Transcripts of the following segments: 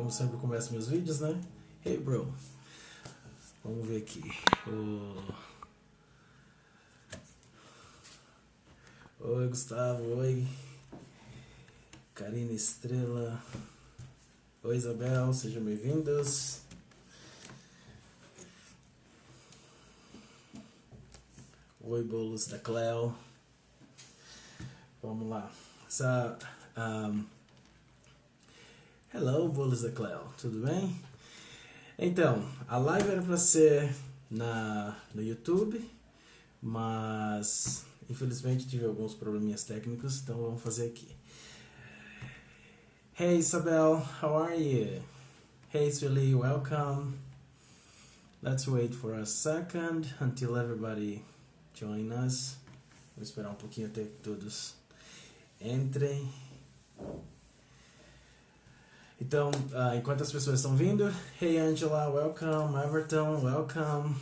como sempre começo meus vídeos, né? Hey bro, vamos ver aqui. Oi Gustavo, oi Karina Estrela, oi Isabel, sejam bem-vindos. Oi Bolos da Cleo. Vamos lá. Hello Bolos da Cleo, tudo bem? Então, a live era para ser no YouTube, mas infelizmente tive alguns probleminhas técnicos, então vamos fazer aqui. Hey Isabel, how are you? Hey Sueli, welcome. Let's wait for a second until everybody join us. Vou esperar um pouquinho até que todos entrem. Então, enquanto as pessoas estão vindo, hey Angela, welcome, Everton, welcome.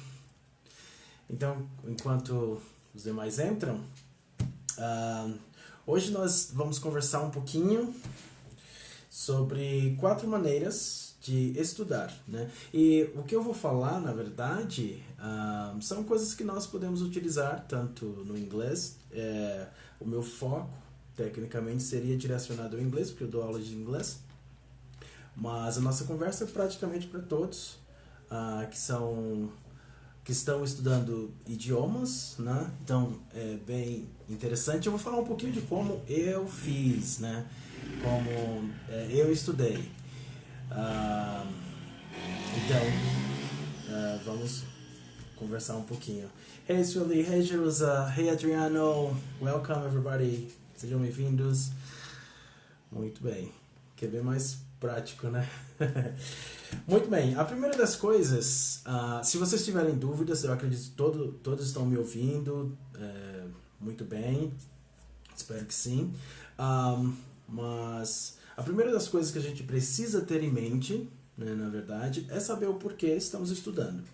Então, enquanto os demais entram, hoje nós vamos conversar um pouquinho sobre 4 maneiras de estudar, né? E o que eu vou falar, na verdade, são coisas que nós podemos utilizar tanto no inglês. O meu foco, tecnicamente, seria direcionado ao inglês, porque eu dou aula de inglês. Mas a nossa conversa é praticamente para todos que estão estudando idiomas, né? Então é bem interessante. Eu vou falar um pouquinho de como eu fiz, né? Como eu estudei. Então, vamos conversar um pouquinho. Hey Sueli, hey Jerusa, hey Adriano, welcome everybody. Sejam bem-vindos. Muito bem. Quer ver mais prático, né? Muito bem, a primeira das coisas, se vocês tiverem dúvidas, eu acredito que todos estão me ouvindo muito bem, espero que sim, mas a primeira das coisas que a gente precisa ter em mente, né, na verdade, é saber o porquê estamos estudando.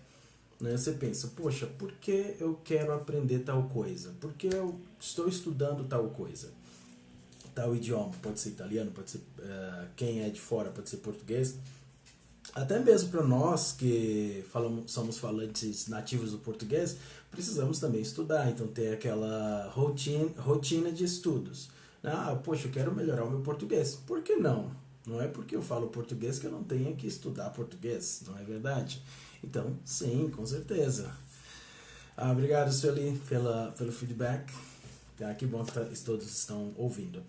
Né? Você pensa, poxa, por que eu quero aprender tal coisa? Por que eu estou estudando tal coisa? Tal idioma, pode ser italiano, pode ser quem é de fora, pode ser português. Até mesmo para nós que somos falantes nativos do português, precisamos também estudar, então ter aquela rotina de estudos. Poxa, eu quero melhorar o meu português. Por que não? Não é porque eu falo português que eu não tenho que estudar português, não é verdade? Então, sim, com certeza. Obrigado, Sueli, pelo feedback. Que bom que todos estão ouvindo.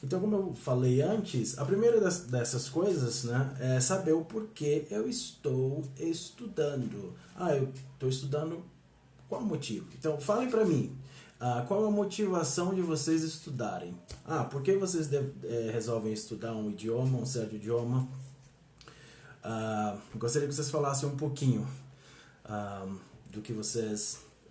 Então, como eu falei antes, a primeira dessas coisas, né, é saber o porquê eu estou estudando. Eu estou estudando, qual o motivo? Então, falem para mim, qual é a motivação de vocês estudarem? Por que vocês resolvem estudar um idioma, um certo idioma? Gostaria que vocês falassem um pouquinho do que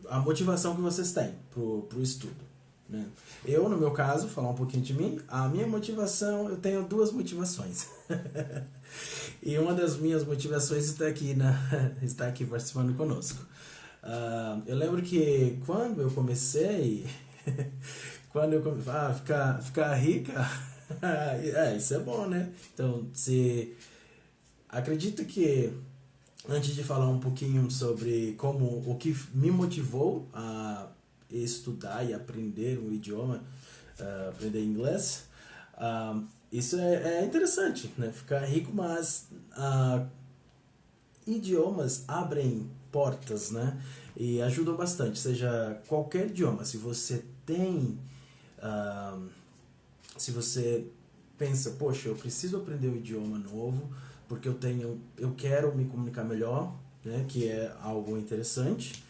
a motivação que vocês têm pro estudo. Né? Eu, no meu caso, falar um pouquinho de mim, a minha motivação, eu tenho 2 motivações. E uma das minhas motivações está aqui participando conosco. Eu lembro que quando eu comecei, ficar rica, isso é bom, né? Então, acredito que antes de falar um pouquinho sobre o que me motivou a estudar e aprender um idioma, aprender inglês, isso é interessante, né? Ficar rico, mas idiomas abrem portas, né? E ajudam bastante, seja qualquer idioma. Se você se você pensa, poxa, eu preciso aprender um idioma novo porque eu quero me comunicar melhor, né? Que é algo interessante.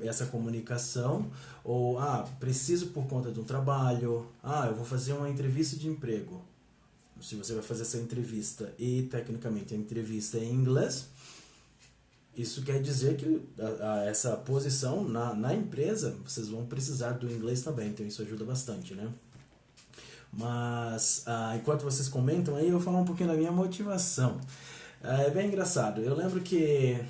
Essa comunicação, ou preciso por conta de um trabalho, eu vou fazer uma entrevista de emprego. Se você vai fazer essa entrevista e tecnicamente a entrevista é em inglês, isso quer dizer que essa posição na empresa, vocês vão precisar do inglês também, então isso ajuda bastante, né? Mas enquanto vocês comentam aí, eu vou falar um pouquinho da minha motivação. É bem engraçado, eu lembro que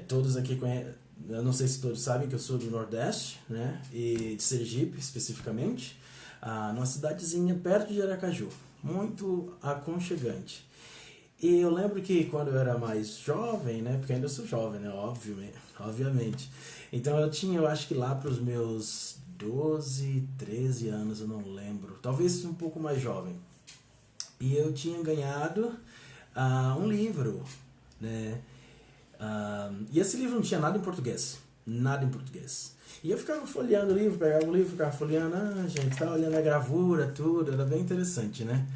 todos aqui conhecem, eu não sei se todos sabem que eu sou do Nordeste, né? E de Sergipe, especificamente, numa cidadezinha perto de Aracaju. muito aconchegante. E eu lembro que quando eu era mais jovem, né, porque ainda sou jovem, né, obviamente. Então eu acho que lá para os meus 12, 13 anos, eu não lembro, talvez um pouco mais jovem. E eu tinha ganhado um livro, né? E esse livro não tinha nada em português. Nada em português. E eu ficava folheando o livro, pegava o livro, ficava folheando, gente, tava olhando a gravura, tudo, era bem interessante, né?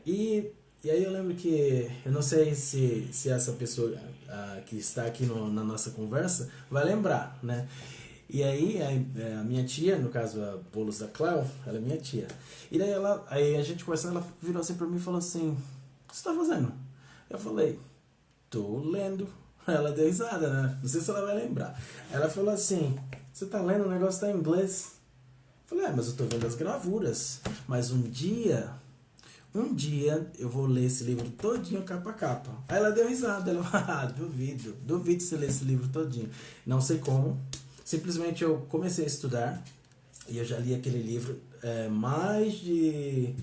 E aí eu lembro que, eu não sei se essa pessoa que está aqui na nossa conversa vai lembrar, né? E aí a minha tia, no caso a Bolos da Cléo, ela é minha tia. E daí aí a gente conversando, ela virou assim pra mim e falou assim, o que você tá fazendo? Eu falei, tô lendo. Ela deu risada, né? Não sei se ela vai lembrar. Ela falou assim, você tá lendo, o negócio tá em inglês. Eu falei, mas eu tô vendo as gravuras. Mas um dia eu vou ler esse livro todinho capa a capa. Aí ela deu risada, ela duvido você ler esse livro todinho. Não sei como, simplesmente eu comecei a estudar e eu já li aquele livro mais de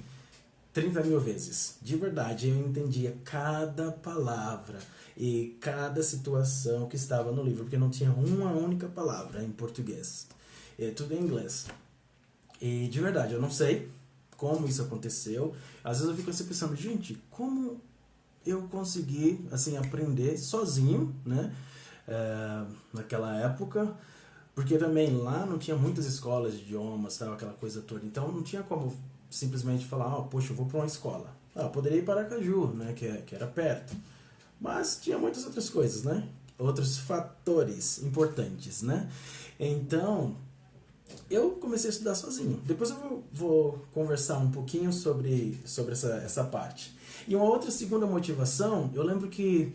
30 mil vezes. De verdade, eu entendia cada palavra e cada situação que estava no livro, porque não tinha uma única palavra em português. Tudo em inglês. E de verdade, eu não sei como isso aconteceu. Às vezes eu fico assim pensando, gente, como eu consegui assim aprender sozinho, né? Naquela época, porque também lá não tinha muitas escolas de idiomas, tal, aquela coisa toda. Então não tinha como simplesmente falar, poxa, eu vou para uma escola. Eu poderia ir para Aracaju, né? Que era perto. Mas tinha muitas outras coisas, né? Outros fatores importantes, né? Então eu comecei a estudar sozinho. Depois eu vou conversar um pouquinho sobre essa parte. E uma outra segunda motivação, eu lembro que,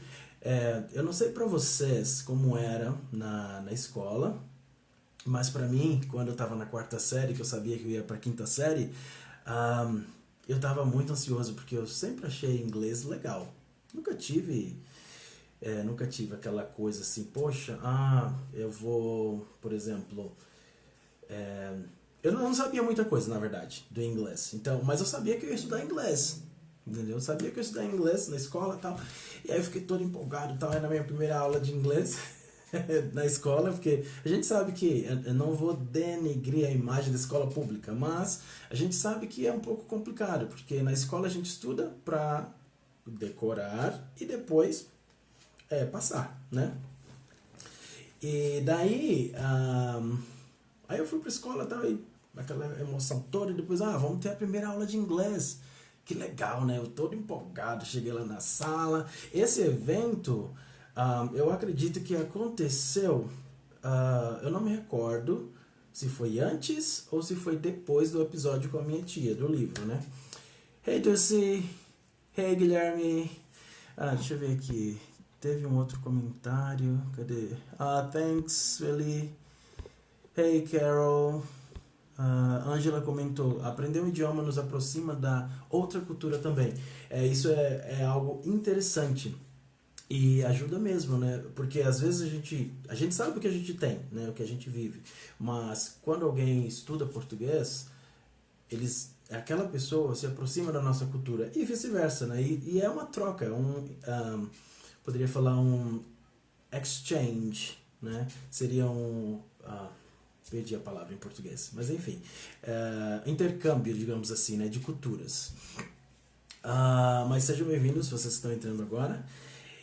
eu não sei pra vocês como era na escola, mas pra mim, quando eu tava na quarta série, que eu sabia que eu ia pra quinta série, eu tava muito ansioso, porque eu sempre achei inglês legal. Nunca tive aquela coisa assim, poxa, eu vou, por exemplo... eu não sabia muita coisa, na verdade, do inglês. Então, mas eu sabia que eu ia estudar inglês. Entendeu? Eu sabia que eu ia estudar inglês na escola e tal. E aí eu fiquei todo empolgado e tal. Era na minha primeira aula de inglês na escola, porque a gente sabe que, eu não vou denigrir a imagem da escola pública, mas a gente sabe que é um pouco complicado, porque na escola a gente estuda pra decorar e depois passar, né? E daí... aí eu fui pra escola e tal, e aquela emoção toda, e depois, vamos ter a primeira aula de inglês. Que legal, né? Eu todo empolgado, cheguei lá na sala. Esse evento, eu acredito que aconteceu, eu não me recordo se foi antes ou se foi depois do episódio com a minha tia, do livro, né? Hey, Dulce! Hey, Guilherme! Deixa eu ver aqui. Teve um outro comentário. Cadê? Thanks, Feli. Hey, Carol. Angela comentou, aprender um idioma nos aproxima da outra cultura também. Isso é algo interessante e ajuda mesmo, né? Porque às vezes a gente sabe o que a gente tem, né? O que a gente vive, mas quando alguém estuda português, aquela pessoa se aproxima da nossa cultura e vice-versa, né? E é uma troca, poderia falar um exchange, né? Seria perdi a palavra em português, mas enfim, intercâmbio, digamos assim, né, de culturas. Mas sejam bem-vindos, vocês estão entrando agora.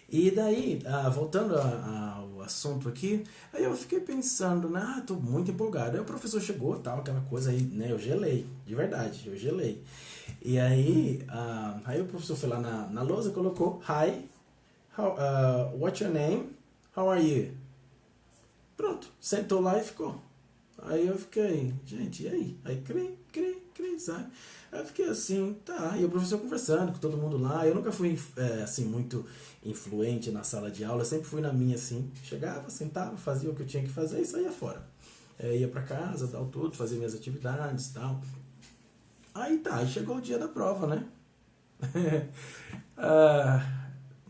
E daí, voltando ao assunto aqui, aí eu fiquei pensando, né, tô muito empolgado. Aí o professor chegou, tal, aquela coisa aí, né, eu gelei, de verdade, eu gelei. E aí, aí o professor foi lá na lousa, colocou, Hi, what's your name? How are you? Pronto, sentou lá e ficou. Aí eu fiquei, gente, e aí? Aí, sabe? Aí eu fiquei assim, tá. E o professor conversando com todo mundo lá. Eu nunca fui, assim, muito influente na sala de aula. Eu sempre fui na minha, assim. Chegava, sentava, fazia o que eu tinha que fazer e saía fora. Ia pra casa, tal, tudo, fazia minhas atividades e tal. Aí tá, aí chegou o dia da prova, né?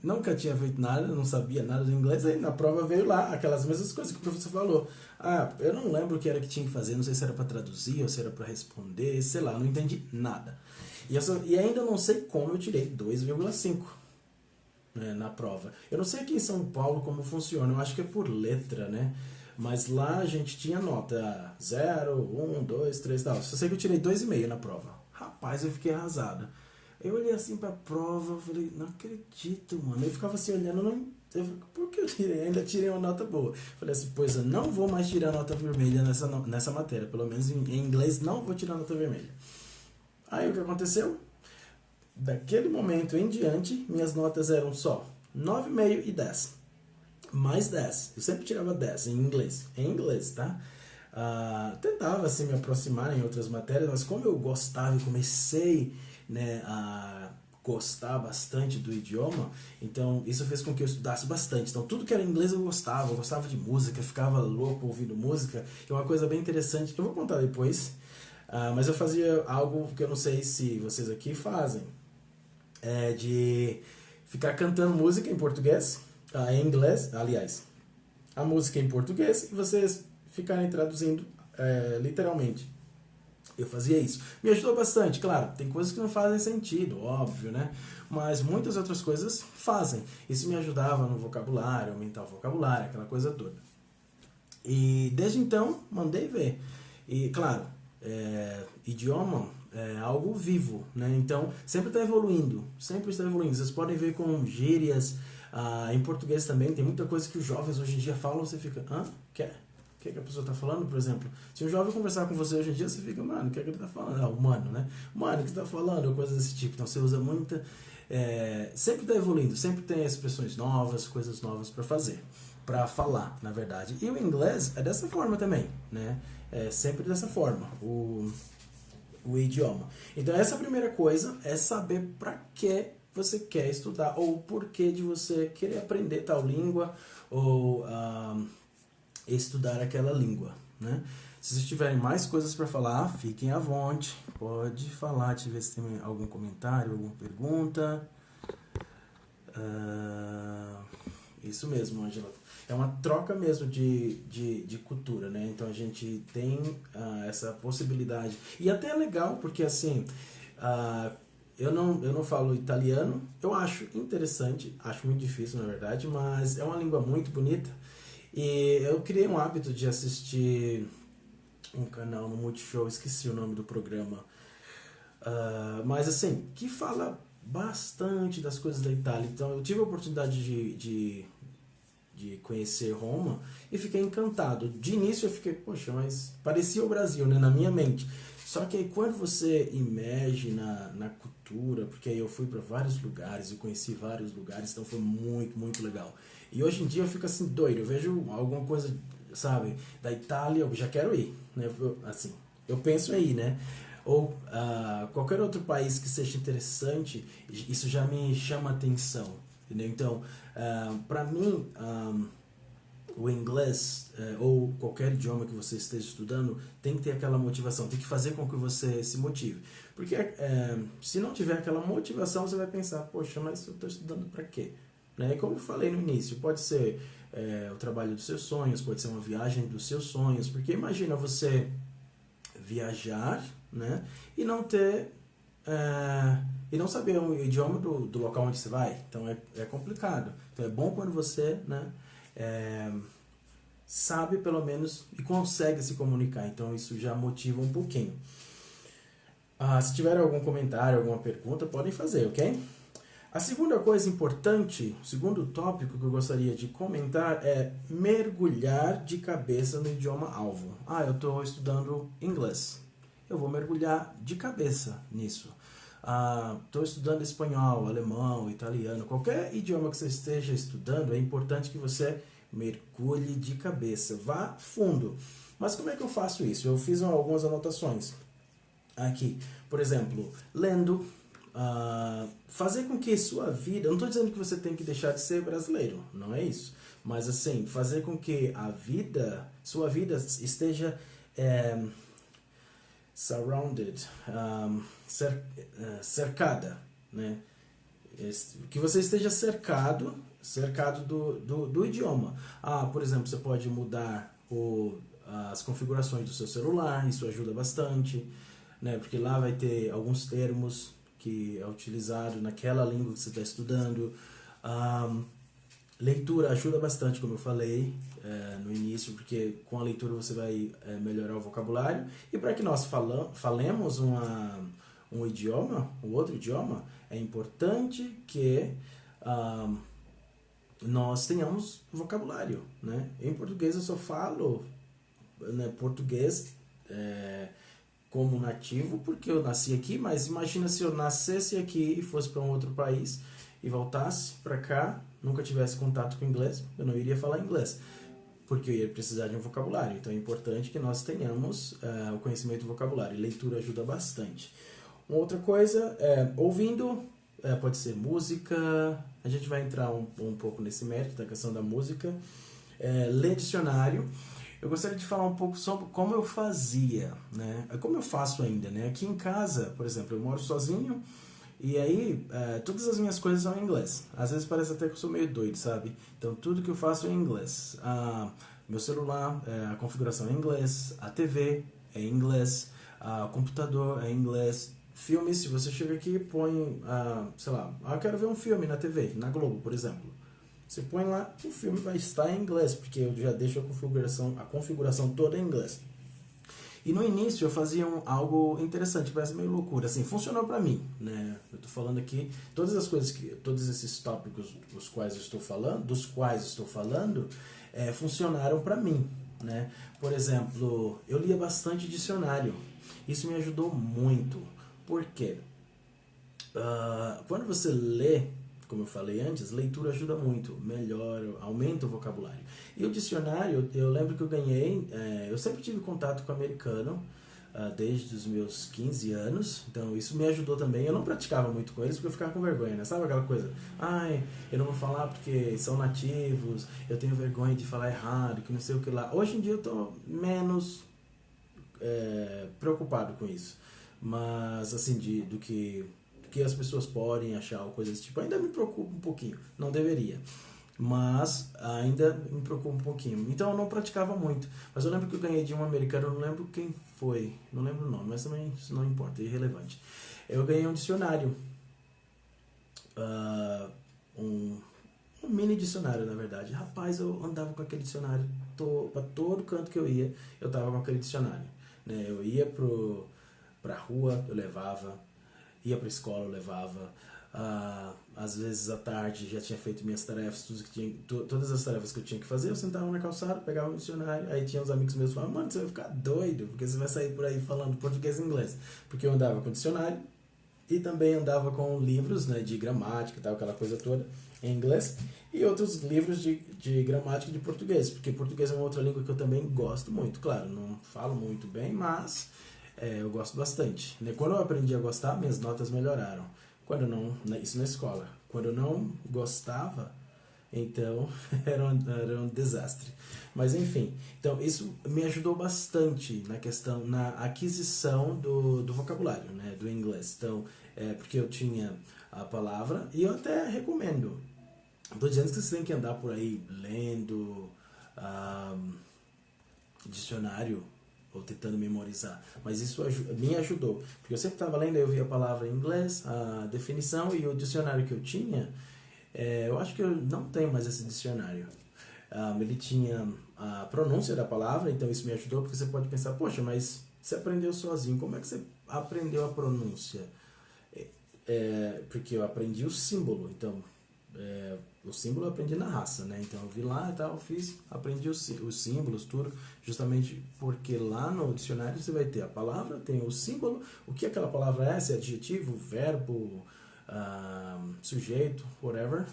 Nunca tinha feito nada, não sabia nada de inglês, aí na prova veio lá aquelas mesmas coisas que o professor falou. Eu não lembro o que era que tinha que fazer, não sei se era para traduzir ou se era para responder, sei lá, não entendi nada. E ainda não sei como eu tirei 2,5, né, na prova. Eu não sei aqui em São Paulo como funciona, eu acho que é por letra, né? Mas lá a gente tinha nota 0, 1, 2, 3 tal. Só sei que eu tirei 2,5 na prova. Rapaz, eu fiquei arrasado. Eu olhei assim pra prova, eu falei, não acredito, mano. Eu ficava assim olhando, não. Eu falei, por que eu tirei? Ainda tirei uma nota boa. Falei assim, pois eu não vou mais tirar nota vermelha nessa matéria. Pelo menos em inglês não vou tirar nota vermelha. Aí o que aconteceu? Daquele momento em diante, minhas notas eram só 9,5 e 10. Mais 10. Eu sempre tirava 10 em inglês. Em inglês, tá? Tentava assim me aproximar em outras matérias, mas como eu gostava e comecei, né, a gostar bastante do idioma, então isso fez com que eu estudasse bastante. Então tudo que era inglês eu gostava de música, ficava louco ouvindo música. É uma coisa bem interessante que eu vou contar depois. Mas eu fazia algo que eu não sei se vocês aqui fazem, de ficar cantando música em português, em inglês, aliás, a música em português e vocês ficarem traduzindo literalmente. Eu fazia isso. Me ajudou bastante, claro. Tem coisas que não fazem sentido, óbvio, né? Mas muitas outras coisas fazem. Isso me ajudava no vocabulário, aumentar o vocabulário, aquela coisa toda. E desde então, mandei ver. E, claro, idioma é algo vivo, né? Então, sempre está evoluindo. Sempre está evoluindo. Vocês podem ver com gírias. Em português também, tem muita coisa que os jovens hoje em dia falam, você fica, quer? O que a pessoa está falando, por exemplo? Se um jovem conversar com você hoje em dia, você fica, mano, o que é que ele está falando? Humano, né? Mano, o que você está falando? Ou coisas desse tipo. Então você usa muita... sempre está evoluindo, sempre tem expressões novas, coisas novas para fazer, para falar, na verdade. E o inglês é dessa forma também, né? É sempre dessa forma, o idioma. Então essa primeira coisa é saber para que você quer estudar, ou o porquê de você querer aprender tal língua, ou estudar aquela língua, né? Se vocês tiverem mais coisas para falar, fiquem à vontade. Pode falar, deixa eu ver se tem algum comentário, alguma pergunta. Isso mesmo, Angela. É uma troca mesmo de cultura, né? Então a gente tem essa possibilidade. E até é legal, porque assim, eu não falo italiano, eu acho interessante, acho muito difícil na verdade, mas é uma língua muito bonita. E eu criei um hábito de assistir um canal no Multishow, esqueci o nome do programa, mas assim, que fala bastante das coisas da Itália. Então eu tive a oportunidade de conhecer Roma e fiquei encantado. De início eu fiquei, poxa, mas parecia o Brasil, né, na minha mente. Só que aí quando você imerge na cultura, porque aí eu fui para vários lugares, eu conheci vários lugares, então foi muito, muito legal. E hoje em dia eu fico assim doido, eu vejo alguma coisa, sabe, da Itália, eu já quero ir, né? Assim, eu penso aí, né? Ou qualquer outro país que seja interessante, isso já me chama atenção, entendeu? Então, para mim, o inglês ou qualquer idioma que você esteja estudando tem que ter aquela motivação, tem que fazer com que você se motive. Porque se não tiver aquela motivação, você vai pensar, poxa, mas eu estou estudando para quê? Né? Como eu falei no início, pode ser o trabalho dos seus sonhos, pode ser uma viagem dos seus sonhos, porque imagina você viajar, né, e não ter e não saber o idioma do local onde você vai. Então é complicado. Então é bom quando você, né, sabe pelo menos e consegue se comunicar. Então isso já motiva um pouquinho. Se tiver algum comentário, alguma pergunta, podem fazer, ok? A segunda coisa importante, o segundo tópico que eu gostaria de comentar é mergulhar de cabeça no idioma alvo. Eu estou estudando inglês. Eu vou mergulhar de cabeça nisso. Estou estudando espanhol, alemão, italiano, qualquer idioma que você esteja estudando, é importante que você mergulhe de cabeça, vá fundo. Mas como é que eu faço isso? Eu fiz algumas anotações aqui. Por exemplo, lendo, fazer com que sua vida... Eu não estou dizendo que você tem que deixar de ser brasileiro, não é isso. Mas assim, fazer com que sua vida esteja... surrounded, cercada, né? Que você esteja cercado do idioma. Por exemplo, você pode mudar as configurações do seu celular, isso ajuda bastante. né? Porque lá vai ter alguns termos que é utilizado naquela língua que você está estudando. Um, Leitura ajuda bastante, como eu falei no início, porque com a leitura você vai melhorar o vocabulário. E para que nós falemos um idioma, um outro idioma, é importante que nós tenhamos vocabulário, né? Em português eu só falo, né, português como nativo porque eu nasci aqui, mas imagina se eu nascesse aqui e fosse para um outro país e voltasse para cá, nunca tivesse contato com inglês, eu não iria falar inglês, porque eu ia precisar de um vocabulário. Então é importante que nós tenhamos o conhecimento do vocabulário. E leitura ajuda bastante. Uma outra coisa, ouvindo, pode ser música, a gente vai entrar um pouco nesse mérito da questão da música. Ler dicionário. Eu gostaria de falar um pouco sobre como eu fazia, né? Como eu faço ainda, né? Aqui em casa, por exemplo, eu moro sozinho e aí todas as minhas coisas são em inglês. Às vezes parece até que eu sou meio doido, sabe? Então tudo que eu faço é em inglês. Meu celular, a configuração é em inglês, a TV é em inglês, o computador é em inglês. Filmes, se você chega aqui e põe, sei lá, eu quero ver um filme na TV, na Globo, por exemplo. Você põe lá, o filme vai estar em inglês, porque eu já deixo a configuração toda em inglês. E no início eu fazia algo interessante, parece meio loucura, assim, funcionou pra mim, né? Eu tô falando aqui, todos esses tópicos dos quais estou falando, funcionaram pra mim, né? Por exemplo, eu lia bastante dicionário, isso me ajudou muito, porque quando você lê, como eu falei antes, leitura ajuda muito, melhora, aumenta o vocabulário. E o dicionário, eu lembro que eu ganhei, eu sempre tive contato com o americano, desde os meus 15 anos, então isso me ajudou também. Eu não praticava muito com eles porque eu ficava com vergonha, né? Sabe aquela coisa? Ai, eu não vou falar porque são nativos, eu tenho vergonha de falar errado, que não sei o que lá. Hoje em dia eu tô menos preocupado com isso, mas assim, do que as pessoas podem achar ou coisas desse tipo, ainda me preocupa um pouquinho, não deveria, mas ainda me preocupa um pouquinho. Então eu não praticava muito, mas eu lembro que eu ganhei de um americano, eu não lembro quem foi, não lembro o nome, mas também isso não importa, é irrelevante. Eu ganhei um dicionário, um mini dicionário, na verdade. Rapaz, eu andava com aquele dicionário para todo canto que eu ia, eu tava com aquele dicionário, né? Eu ia pra rua, eu levava, ia para a escola, eu levava, às vezes à tarde já tinha feito minhas tarefas, todas as tarefas que eu tinha que fazer, eu sentava na calçada, pegava um dicionário, aí tinha uns amigos meus que falavam, mano, você vai ficar doido, porque você vai sair por aí falando português e inglês, porque eu andava com dicionário e também andava com livros, né, de gramática e tal, aquela coisa toda, em inglês, e outros livros de gramática de português, porque português é uma outra língua que eu também gosto muito, claro, não falo muito bem, mas eu gosto bastante. Quando eu aprendi a gostar, minhas notas melhoraram. Quando não, isso na escola. Quando eu não gostava, então era um desastre. Mas enfim, então isso me ajudou bastante na aquisição do vocabulário, né, do inglês. Então, porque eu tinha a palavra e eu até recomendo. Estou dizendo que você tem que andar por aí lendo dicionário ou tentando memorizar, mas isso me ajudou, porque eu sempre estava lendo, eu via a palavra em inglês, a definição, e o dicionário que eu tinha, eu acho que eu não tenho mais esse dicionário, ele tinha a pronúncia da palavra, então isso me ajudou, porque você pode pensar, poxa, mas você aprendeu sozinho, como é que você aprendeu a pronúncia? Porque eu aprendi o símbolo, então o símbolo eu aprendi na raça, né? Então eu vi lá e tal, aprendi os símbolos, tudo, justamente porque lá no dicionário você vai ter a palavra, tem o símbolo, o que aquela palavra é, se é adjetivo, verbo, sujeito, whatever.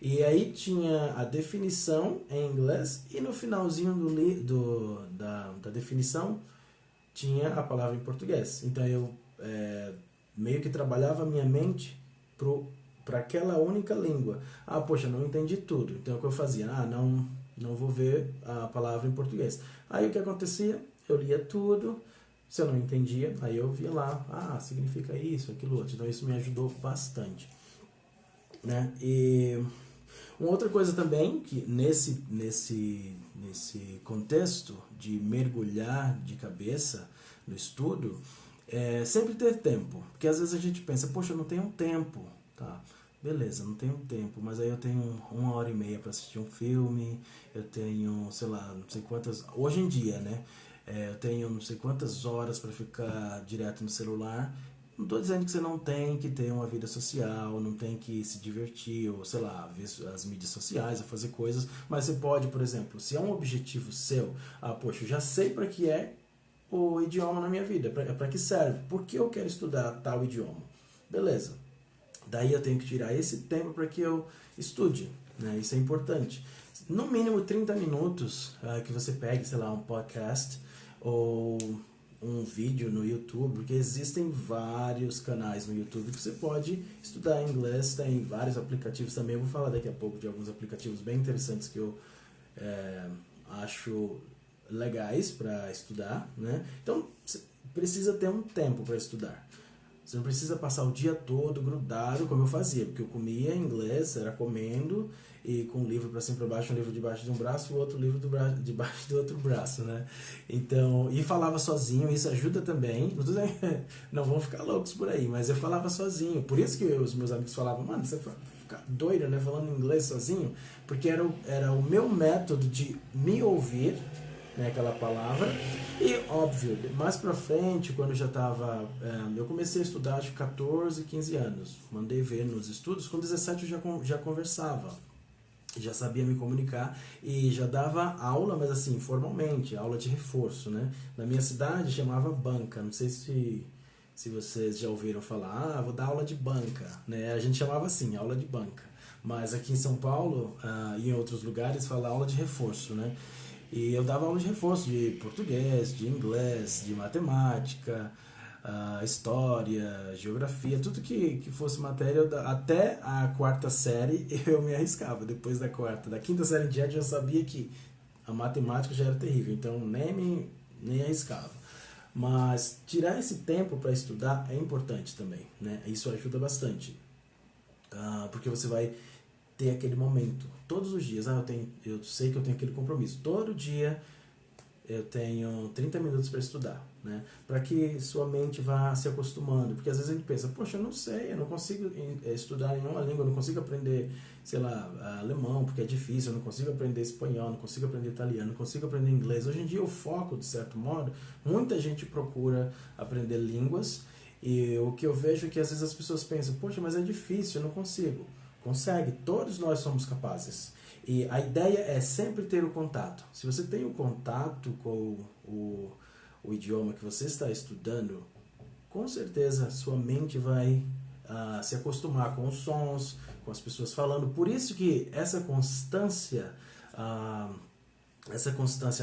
E aí tinha a definição em inglês e no finalzinho da definição tinha a palavra em português. Então eu meio que trabalhava a minha mente para aquela única língua. Poxa, não entendi tudo. Então o que eu fazia? Não vou ver a palavra em português. Aí o que acontecia? Eu lia tudo. Se eu não entendia, aí eu via lá, significa isso, aquilo outro. Então isso me ajudou bastante, né? E uma outra coisa também, que nesse contexto de mergulhar de cabeça no estudo, sempre ter tempo, porque às vezes a gente pensa, poxa, eu não tenho tempo, tá? Beleza, não tenho tempo, mas aí eu tenho 1 hora e meia para assistir um filme, eu tenho, sei lá, não sei quantas, hoje em dia, né? Eu tenho não sei quantas horas para ficar direto no celular. Não estou dizendo que você não tem que ter uma vida social, não tem que se divertir, ou sei lá, ver as mídias sociais, ou fazer coisas, mas você pode, por exemplo, se é um objetivo seu, poxa, eu já sei para que é o idioma na minha vida, para que serve, por que eu quero estudar tal idioma? Beleza, daí eu tenho que tirar esse tempo para que eu estude, né? Isso é importante. No mínimo 30 minutos que você pegue, sei lá, um podcast ou um vídeo no YouTube, porque existem vários canais no YouTube que você pode estudar inglês, tem vários aplicativos também, eu vou falar daqui a pouco de alguns aplicativos bem interessantes que eu acho legais para estudar, né? Então, você precisa ter um tempo para estudar. Você não precisa passar o dia todo grudado, como eu fazia, porque eu comia inglês, era comendo, e com um livro para cima e para baixo, um livro debaixo de um braço, o outro livro debaixo do outro braço, né? Então, e falava sozinho, isso ajuda também. Não vão ficar loucos por aí, mas eu falava sozinho. Por isso que os meus amigos falavam, mano, você fica doido, né, falando inglês sozinho? Porque era o meu método de me ouvir, né, aquela palavra. E óbvio, mais pra frente, quando eu já estava, eu comecei a estudar acho 14, 15 anos, mandei ver nos estudos, com 17 eu já conversava, já sabia me comunicar e já dava aula, mas assim, formalmente, aula de reforço, né? Na minha cidade chamava banca, não sei se vocês já ouviram falar, vou dar aula de banca, né? A gente chamava assim, aula de banca, mas aqui em São Paulo e em outros lugares fala aula de reforço, né? E eu dava aula de reforço de português, de inglês, de matemática, história, geografia, tudo que fosse matéria, até a quarta série eu me arriscava. Depois da quinta série em diante eu sabia que a matemática já era terrível, então nem arriscava. Mas tirar esse tempo para estudar é importante também, né? Isso ajuda bastante, porque você vai ter aquele momento todos os dias. Eu sei que eu tenho aquele compromisso todo dia, eu tenho 30 minutos para estudar, né? Para que sua mente vá se acostumando, porque às vezes a gente pensa, poxa, eu não sei, eu não consigo estudar nenhuma língua, eu não consigo aprender, sei lá, alemão, porque é difícil, eu não consigo aprender espanhol, não consigo aprender italiano, não consigo aprender inglês. Hoje em dia o foco, de certo modo, muita gente procura aprender línguas, e o que eu vejo é que às vezes as pessoas pensam, poxa, mas é difícil, eu não consigo. Consegue, todos nós somos capazes. E a ideia é sempre ter o contato. Se você tem o contato com o idioma que você está estudando, com certeza sua mente vai se acostumar com os sons, com as pessoas falando. Por isso que essa constância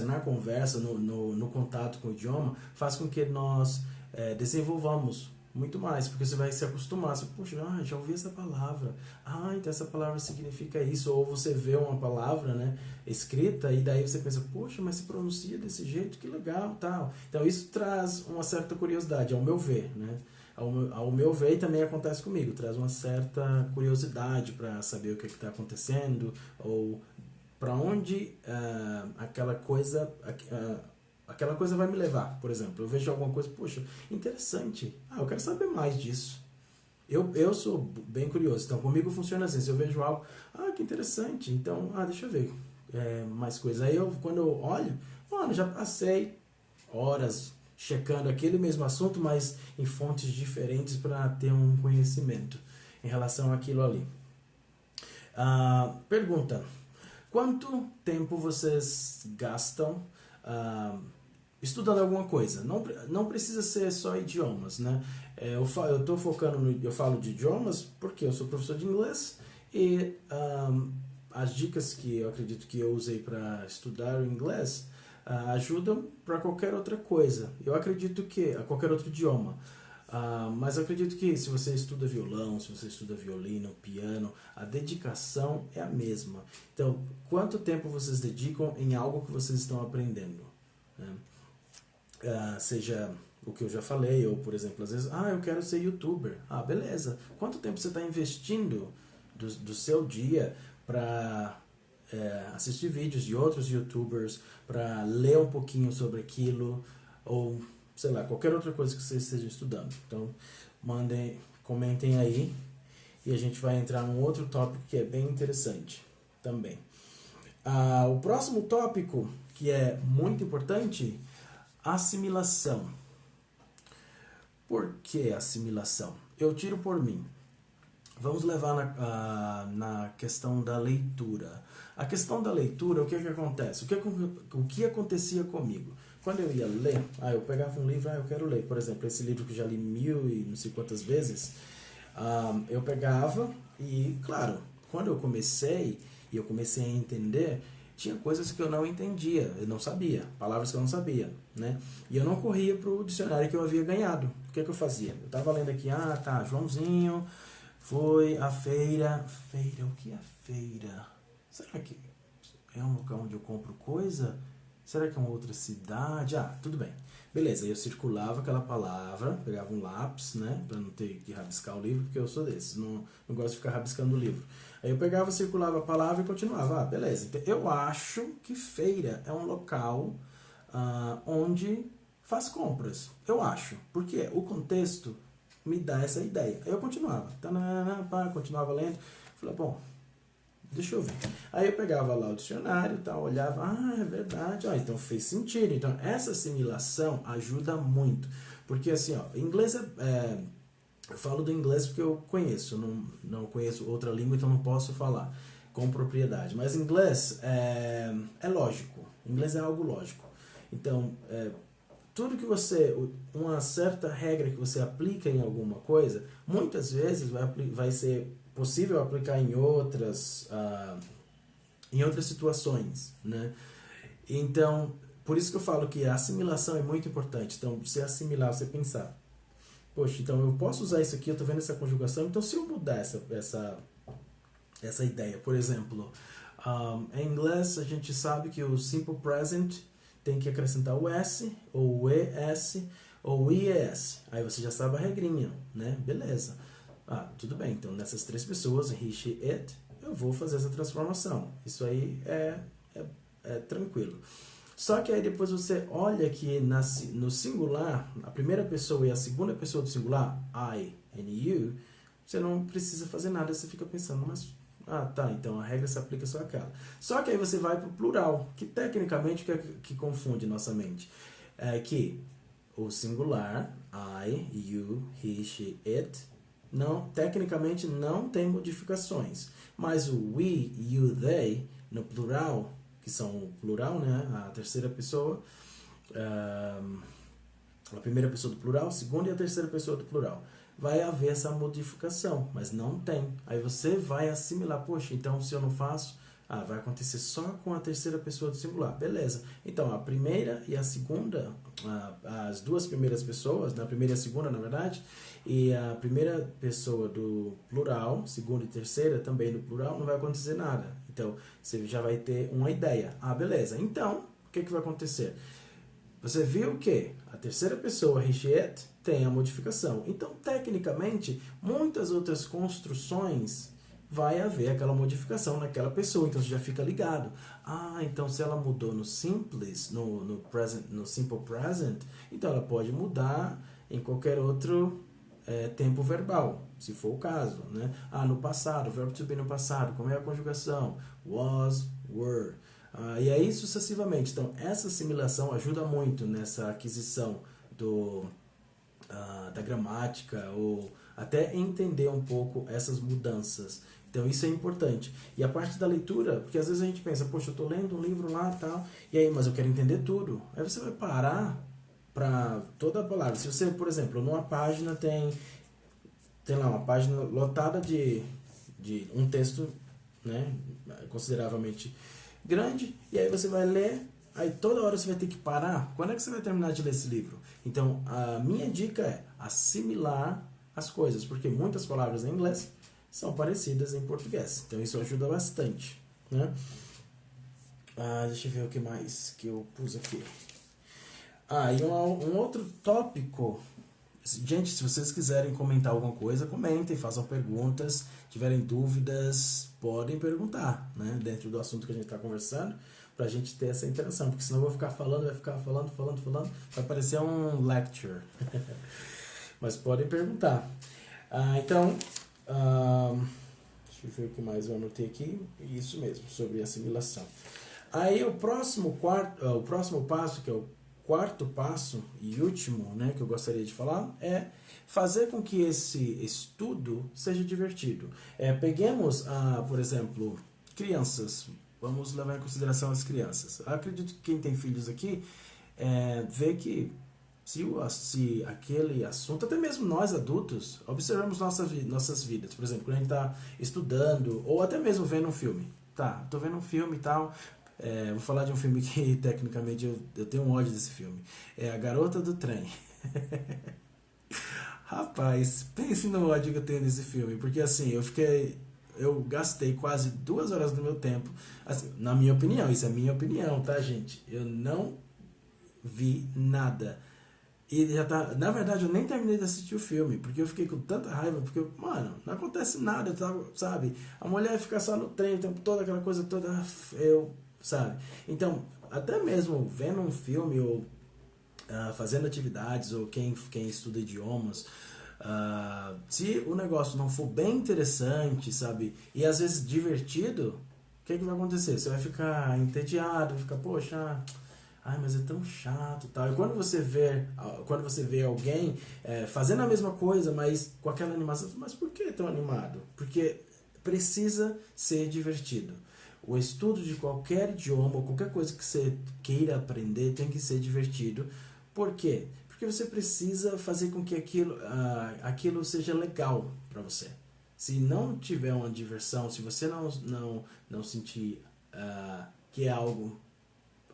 na conversa, no contato com o idioma, faz com que nós desenvolvamos muito mais, porque você vai se acostumar. Você, poxa, já ouvi essa palavra. Então essa palavra significa isso. Ou você vê uma palavra, né, escrita, e daí você pensa, poxa, mas se pronuncia desse jeito, que legal, tal. Então isso traz uma certa curiosidade, ao meu ver, né? Ao meu ver, e também acontece comigo, traz uma certa curiosidade para saber o que está acontecendo, ou para onde aquela coisa vai me levar. Por exemplo, eu vejo alguma coisa, poxa, interessante, eu quero saber mais disso. Eu sou bem curioso, então comigo funciona assim, se eu vejo algo, que interessante, então, deixa eu ver mais coisa. Aí quando eu olho, já passei horas checando aquele mesmo assunto, mas em fontes diferentes para ter um conhecimento em relação àquilo ali. Pergunta: quanto tempo vocês gastam estudando alguma coisa? Não precisa ser só idiomas, né? Eu falo de idiomas porque eu sou professor de inglês e as dicas que eu acredito que eu usei para estudar o inglês ajudam para qualquer outra coisa. Eu acredito que a qualquer outro idioma. Mas eu acredito que se você estuda violão, se você estuda violino, piano, a dedicação é a mesma. Então, quanto tempo vocês dedicam em algo que vocês estão aprendendo, né? Seja o que eu já falei, ou por exemplo, às vezes, eu quero ser youtuber. Beleza. Quanto tempo você está investindo do seu dia para assistir vídeos de outros youtubers, para ler um pouquinho sobre aquilo, ou sei lá, qualquer outra coisa que vocês estejam estudando. Então, comentem aí e a gente vai entrar num outro tópico que é bem interessante também. O próximo tópico, que é muito importante, assimilação. Por que assimilação? Eu tiro por mim. Vamos levar na questão da leitura. A questão da leitura, o que acontece? O que acontecia comigo? Quando eu ia ler, eu pegava um livro, eu quero ler. Por exemplo, esse livro que eu já li 1000 e não sei quantas vezes, eu pegava e, claro, quando eu comecei a entender, tinha coisas que eu não entendia, eu não sabia, palavras que eu não sabia, né? E eu não corria para o dicionário que eu havia ganhado. O que eu fazia? Eu estava lendo aqui, Joãozinho foi à feira. Feira, o que é feira? Será que é um lugar onde eu compro coisa? Será que é uma outra cidade? Tudo bem. Beleza, eu circulava aquela palavra, pegava um lápis, né, para não ter que rabiscar o livro, porque eu sou desses, não gosto de ficar rabiscando o livro. Aí eu pegava, circulava a palavra e continuava. Beleza. Então, eu acho que feira é um local onde faz compras. Eu acho. Porque o contexto me dá essa ideia. Aí eu continuava. Continuava lendo. Falei, bom, deixa eu ver. Aí eu pegava lá o dicionário e tal, olhava, é verdade, então fez sentido. Então essa assimilação ajuda muito. Porque assim, inglês eu falo do inglês porque eu conheço, não conheço outra língua, então não posso falar com propriedade. Mas inglês é lógico, inglês é algo lógico. Então, tudo que uma certa regra que você aplica em alguma coisa, muitas vezes vai ser possível aplicar em outras situações, né? Então, por isso que eu falo que a assimilação é muito importante. Então, você assimilar, você pensar, poxa, então eu posso usar isso aqui, eu estou vendo essa conjugação, então se eu mudar essa ideia, por exemplo, em inglês a gente sabe que o simple present tem que acrescentar o S, ou o ES, ou o IES. Aí você já sabe a regrinha, né? Beleza. Tudo bem, então nessas três pessoas, he, she, it, eu vou fazer essa transformação. Isso aí é tranquilo. Só que aí depois você olha que no singular, a primeira pessoa e a segunda pessoa do singular, I and you, você não precisa fazer nada, você fica pensando, mas então a regra se aplica só àquela. Só que aí você vai para o plural, que tecnicamente que confunde nossa mente. É que o singular, I, you, he, she, it, tecnicamente não tem modificações. Mas o we, you, they, no plural, que são o plural, né? A terceira pessoa, a primeira pessoa do plural, a segunda e a terceira pessoa do plural. Vai haver essa modificação, mas não tem. Aí você vai assimilar, poxa, então se eu não faço, vai acontecer só com a terceira pessoa do singular. Beleza. Então, a primeira e a segunda, as duas primeiras pessoas, a primeira e a segunda, na verdade, e a primeira pessoa do plural, segunda e terceira também do plural, não vai acontecer nada. Então, você já vai ter uma ideia. Beleza. Então, o que vai acontecer? Você viu que a terceira pessoa, he, she, it, tem a modificação. Então, tecnicamente, muitas outras construções vai haver aquela modificação naquela pessoa. Então, você já fica ligado. Então se ela mudou no simples, no simple present, então ela pode mudar em qualquer outro tempo verbal, se for o caso, né? No passado, verbo to be no passado, como é a conjugação? Was, were. E aí sucessivamente. Então, essa assimilação ajuda muito nessa aquisição da gramática, ou até entender um pouco essas mudanças. Então, isso é importante. E a parte da leitura, porque às vezes a gente pensa, poxa, eu estou lendo um livro lá e tal, e aí, mas eu quero entender tudo. Aí você vai parar para toda a palavra. Se você, por exemplo, numa página tem lá uma página lotada de um texto, né, consideravelmente grande, e aí você vai ler, aí toda hora você vai ter que parar. Quando é que você vai terminar de ler esse livro? Então, a minha dica é assimilar as coisas, porque muitas palavras em inglês são parecidas em português. Então, isso ajuda bastante, né? Deixa eu ver o que mais que eu pus aqui. E um outro tópico. Gente, se vocês quiserem comentar alguma coisa, comentem, façam perguntas. Tiverem dúvidas, podem perguntar, né? Dentro do assunto que a gente está conversando. pra gente ter essa interação, porque senão eu vou ficar falando, vai ficar falando, vai parecer um lecture. Mas podem perguntar. Então, deixa eu ver o que mais eu anotei aqui. Isso mesmo, sobre assimilação. Aí o próximo passo, que é o quarto passo e último, né, que eu gostaria de falar, é fazer com que esse estudo seja divertido. Peguemos, por exemplo, crianças. Vamos levar em consideração as crianças. Acredito que quem tem filhos aqui vê que se aquele assunto, até mesmo nós adultos, observamos nossas vidas. Por exemplo, quando a gente está estudando, ou até mesmo vendo um filme. Tá, tô vendo um filme e tal. Vou falar de um filme que, tecnicamente, eu tenho um ódio desse filme. É A Garota do Trem. Rapaz, pense no ódio que eu tenho nesse filme. Porque, assim, eu gastei quase 2 horas do meu tempo. Assim, na minha opinião, isso é minha opinião, tá, gente? Eu não vi nada. E já tá, na verdade, eu nem terminei de assistir o filme, porque eu fiquei com tanta raiva, porque, mano, não acontece nada, sabe? A mulher fica só no trem o tempo todo, aquela coisa toda, sabe? Então, até mesmo vendo um filme ou fazendo atividades, ou quem estuda idiomas, se o negócio não for bem interessante, sabe? E às vezes divertido, o que vai acontecer? Você vai ficar entediado, vai ficar, poxa, mas é tão chato, tal. E quando você vê alguém fazendo a mesma coisa, mas com aquela animação, mas por que tão animado? Porque precisa ser divertido. O estudo de qualquer idioma ou qualquer coisa que você queira aprender tem que ser divertido. Por quê? Porque você precisa fazer com que aquilo seja legal para você. Se não tiver uma diversão, se você não sentir que é algo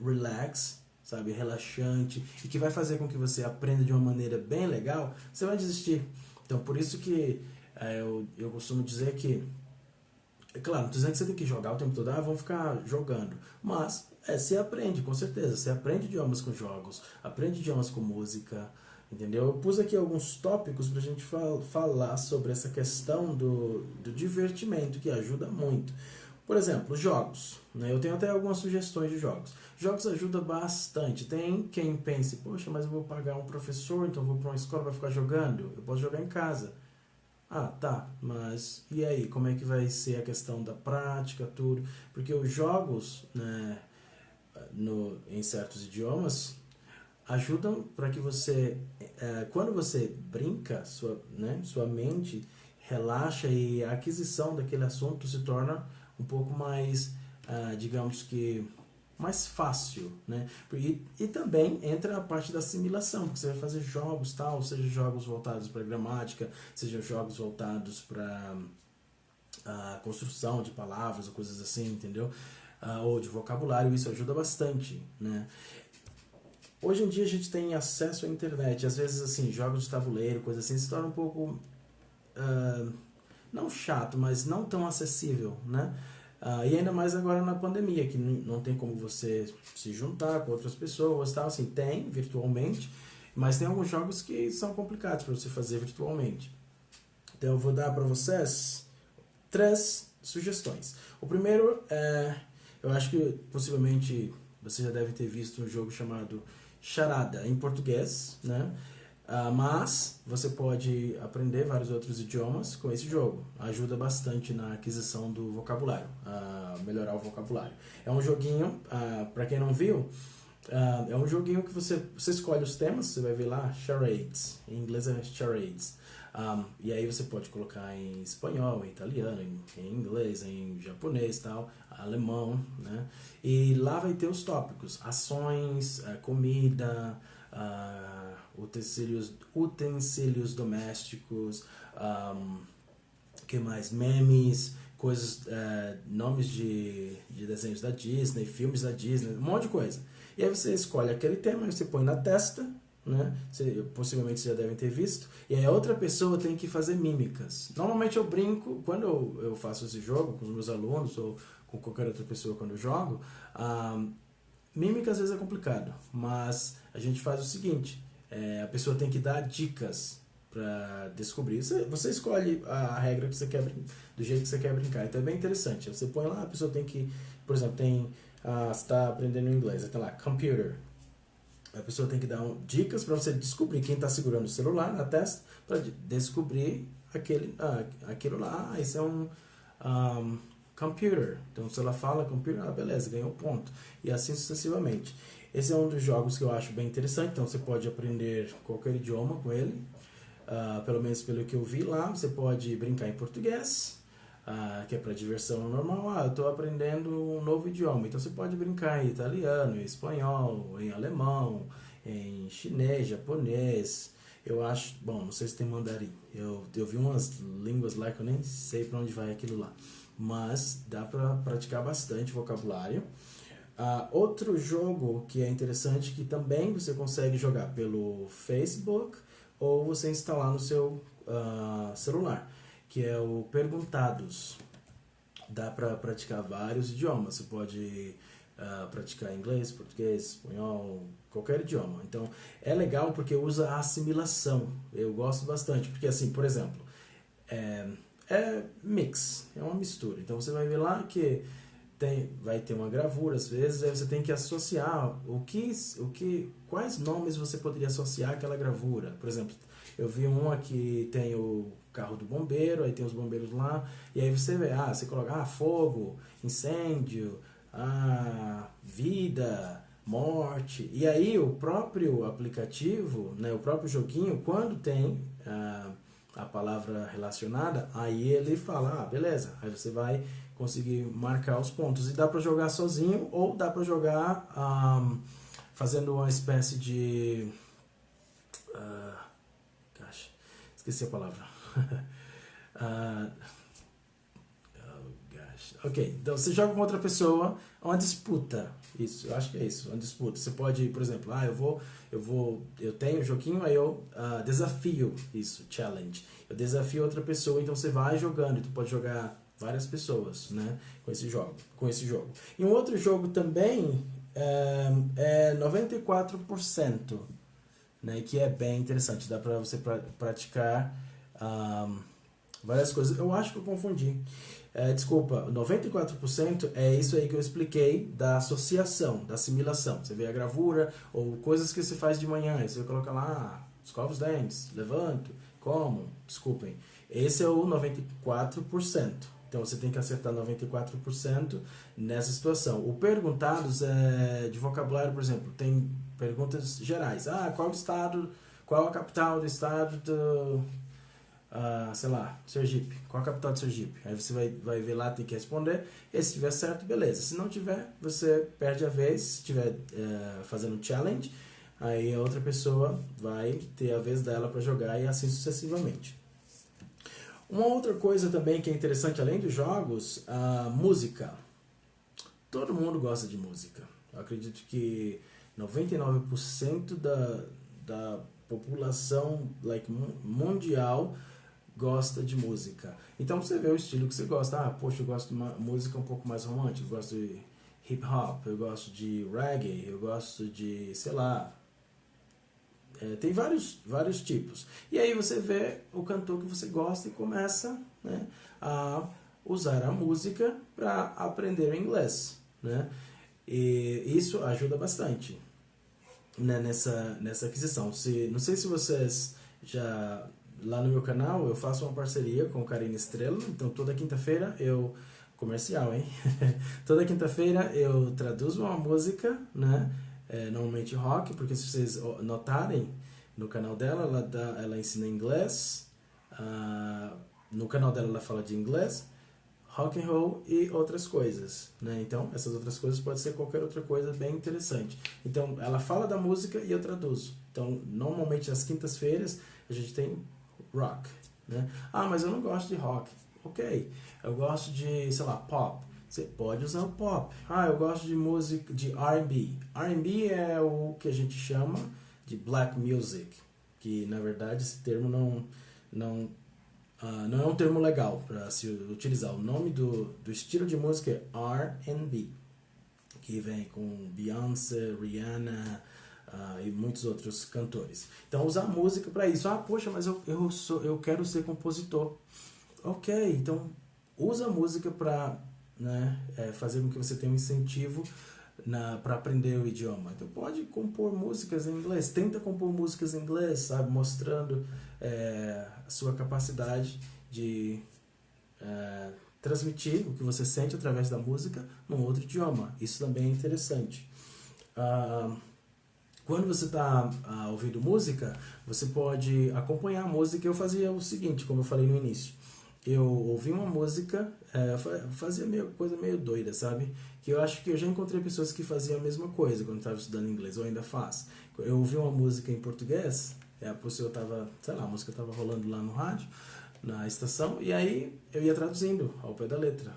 relax, sabe, relaxante, e que vai fazer com que você aprenda de uma maneira bem legal, você vai desistir. Então, por isso que eu costumo dizer que, claro, não estou dizendo que você tem que jogar o tempo todo, vamos ficar jogando, mas você aprende, com certeza, você aprende idiomas com jogos, aprende idiomas com música, entendeu? Eu pus aqui alguns tópicos para a gente falar sobre essa questão do divertimento, que ajuda muito. Por exemplo, jogos, né? Eu tenho até algumas sugestões de jogos. Jogos ajudam bastante. Tem quem pense, poxa, mas eu vou pagar um professor, então eu vou para uma escola para ficar jogando. Eu posso jogar em casa. Tá, mas e aí? Como é que vai ser a questão da prática, tudo? Porque os jogos, né, em certos idiomas, ajudam para que você, quando você brinca, sua mente relaxa e a aquisição daquele assunto se torna um pouco mais, digamos que, mais fácil, né? E também entra a parte da assimilação, porque você vai fazer jogos, tal, seja jogos voltados para gramática, seja jogos voltados para construção de palavras ou coisas assim, entendeu? Ou de vocabulário, isso ajuda bastante, né? Hoje em dia a gente tem acesso à internet, às vezes assim, jogos de tabuleiro, coisa assim, se torna um pouco não chato, mas não tão acessível, né? E ainda mais agora na pandemia, que não tem como você se juntar com outras pessoas, tal, assim, tem virtualmente, mas tem alguns jogos que são complicados para você fazer virtualmente. Então eu vou dar para vocês 3 sugestões. O primeiro eu acho que possivelmente você já deve ter visto um jogo chamado Charada, em português, né? Mas você pode aprender vários outros idiomas com esse jogo. Ajuda bastante na aquisição do vocabulário, melhorar o vocabulário. É um joguinho, para quem não viu, é um joguinho que você escolhe os temas, você vai ver lá, charades, em inglês é charades. E aí você pode colocar em espanhol, em italiano, em inglês, em japonês, tal, alemão, né? E lá vai ter os tópicos, ações, comida, utensílios domésticos, que mais? Memes, coisas, nomes de desenhos da Disney, filmes da Disney, um monte de coisa. E aí você escolhe aquele tema, você põe na testa, né? Possivelmente vocês já devem ter visto, e aí a outra pessoa tem que fazer mímicas. Normalmente eu brinco, quando eu faço esse jogo com os meus alunos ou com qualquer outra pessoa quando eu jogo, mímica às vezes é complicado, mas a gente faz o seguinte, a pessoa tem que dar dicas para descobrir. Você escolhe a regra que você quer, do jeito que você quer brincar, então é bem interessante. Você põe lá, a pessoa tem que, por exemplo, tem você está aprendendo inglês, aí tá lá, computer. A pessoa tem que dar dicas para você descobrir quem está segurando o celular na testa, para descobrir aquilo lá. Esse é um computer. Então, se ela fala computer, beleza, ganhou ponto. E assim sucessivamente. Esse é um dos jogos que eu acho bem interessante. Então, você pode aprender qualquer idioma com ele. Pelo menos pelo que eu vi lá, você pode brincar em português, que é para diversão normal. Eu estou aprendendo um novo idioma, então você pode brincar em italiano, em espanhol, em alemão, em chinês, japonês. Eu acho, bom, não sei se tem mandarim. Eu vi umas línguas lá que eu nem sei para onde vai aquilo lá, mas dá para praticar bastante vocabulário. Outro jogo que é interessante, que também você consegue jogar pelo Facebook ou você instalar no seu celular, que é o Perguntados. Dá para praticar vários idiomas. Você pode praticar inglês, português, espanhol, qualquer idioma. Então é legal porque usa a assimilação. Eu gosto bastante, porque assim, por exemplo, é mix, é uma mistura. Então você vai ver lá que vai ter uma gravura às vezes, aí você tem que associar quais nomes você poderia associar àquela gravura. Por exemplo, eu vi uma que tem o carro do bombeiro, aí tem os bombeiros lá, e aí você vê, você coloca fogo, incêndio, vida, morte, e aí o próprio aplicativo, né, o próprio joguinho, quando tem a palavra relacionada, aí ele fala, beleza, aí você vai conseguir marcar os pontos. E dá para jogar sozinho ou dá para jogar fazendo uma espécie de... esqueci a palavra. Ok, então você joga com outra pessoa, uma disputa. Isso, eu acho que é isso, uma disputa. Você pode, por exemplo, eu tenho um joguinho, aí eu desafio isso, challenge. Eu desafio outra pessoa, então você vai jogando, tu pode jogar várias pessoas, né, com esse jogo. E um outro jogo também é 94%, né, que é bem interessante, dá para você praticar várias coisas. Eu acho que eu confundi. Desculpa, 94% é isso aí que eu expliquei da associação, da assimilação. Você vê a gravura ou coisas que você faz de manhã, aí você coloca lá, escova os dentes, levanto, como, desculpem. Esse é o 94%. Então você tem que acertar 94% nessa situação. O perguntados de vocabulário, por exemplo, tem perguntas gerais. Qual a capital do estado do, sei lá, Sergipe? Qual a capital de Sergipe? Aí você vai ver lá, tem que responder. E se tiver certo, beleza. Se não tiver, você perde a vez. Se estiver fazendo challenge, aí a outra pessoa vai ter a vez dela para jogar e assim sucessivamente. Uma outra coisa também que é interessante, além dos jogos, a música. Todo mundo gosta de música. Eu acredito que 99% da população mundial gosta de música. Então você vê o estilo que você gosta. Poxa, eu gosto de uma música um pouco mais romântica. Eu gosto de hip hop, eu gosto de reggae, eu gosto de, sei lá... tem vários tipos. E aí você vê o cantor que você gosta e começa, né, a usar a música para aprender inglês, né? E isso ajuda bastante, né, nessa aquisição. Não sei se vocês já... Lá no meu canal eu faço uma parceria com o Karine Estrela. Então toda quinta-feira comercial, hein? Toda quinta-feira eu traduzo uma música, né? Normalmente rock, porque se vocês notarem, no canal dela ela ensina inglês, no canal dela ela fala de inglês, rock and roll e outras coisas, né? Então essas outras coisas pode ser qualquer outra coisa bem interessante. Então ela fala da música e eu traduzo. Então normalmente às quintas-feiras a gente tem rock, né? Mas eu não gosto de rock. Ok, eu gosto de, sei lá, pop. Você pode usar o pop. Eu gosto de música de R&B. R&B é o que a gente chama de black music, que na verdade esse termo não é um termo legal para se utilizar. O nome do estilo de música é R&B, que vem com Beyoncé, Rihanna e muitos outros cantores. Então usar música para isso. Poxa, mas eu quero ser compositor. Ok, então usa a música para, né, fazer com que você tenha um incentivo para aprender o idioma. Então pode compor músicas em inglês, tenta compor músicas em inglês, sabe, mostrando a sua capacidade de transmitir o que você sente através da música num outro idioma. Isso também é interessante. Quando você está ouvindo música, você pode acompanhar a música. Eu fazia o seguinte, como eu falei no início. Eu ouvi uma música, fazia coisa meio doida, sabe? Que eu acho que eu já encontrei pessoas que faziam a mesma coisa quando estava estudando inglês, ou ainda faz. Eu ouvi uma música em português, a pessoa tava, sei lá, a música estava rolando lá no rádio, na estação, e aí eu ia traduzindo ao pé da letra,